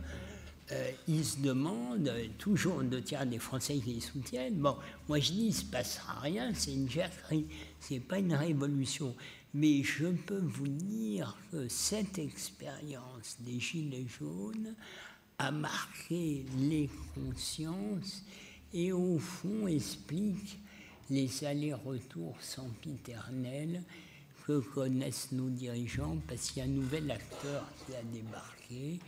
ils se demandent, toujours 2/3 des Français qui les soutiennent. Bon, moi je dis, il ne se passera rien, c'est une jacquerie, ce n'est pas une révolution. Mais je peux vous dire que cette expérience des Gilets jaunes a marqué les consciences et au fond explique les allers-retours sempiternels que connaissent nos dirigeants, parce qu'il y a un nouvel acteur qui a débarqué,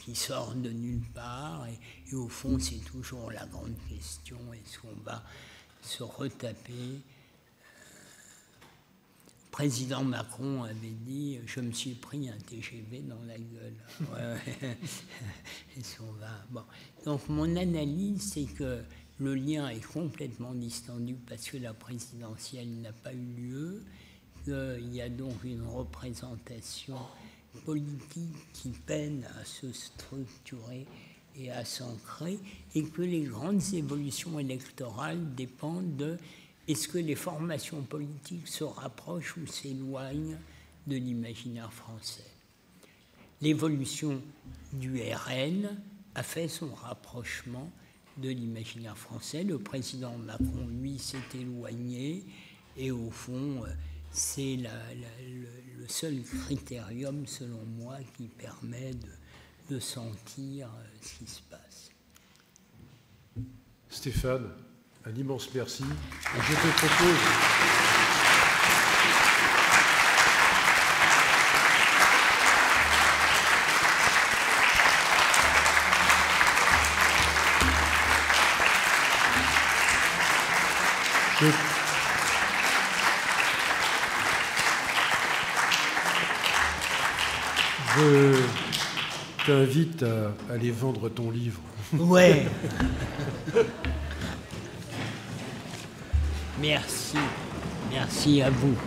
qui sort de nulle part, et au fond c'est toujours la grande question, est-ce qu'on va se retaper? Le président Macron avait dit, je me suis pris un TGV dans la gueule. Ouais. Est-ce qu'on va... Bon. Donc mon analyse, c'est que le lien est complètement distendu parce que la présidentielle n'a pas eu lieu, qu'il y a donc une représentation politique qui peine à se structurer et à s'ancrer, et que les grandes évolutions électorales dépendent de est-ce que les formations politiques se rapprochent ou s'éloignent de l'imaginaire français. L'évolution du RN a fait son rapprochement de l'imaginaire français. Le président Macron, lui, s'est éloigné, et au fond, c'est le seul critérium, selon moi, qui permet de sentir ce qui se passe. Stéphane, un immense merci. Et je te propose... Je t'invite à aller vendre ton livre. Ouais. Merci. Merci à vous.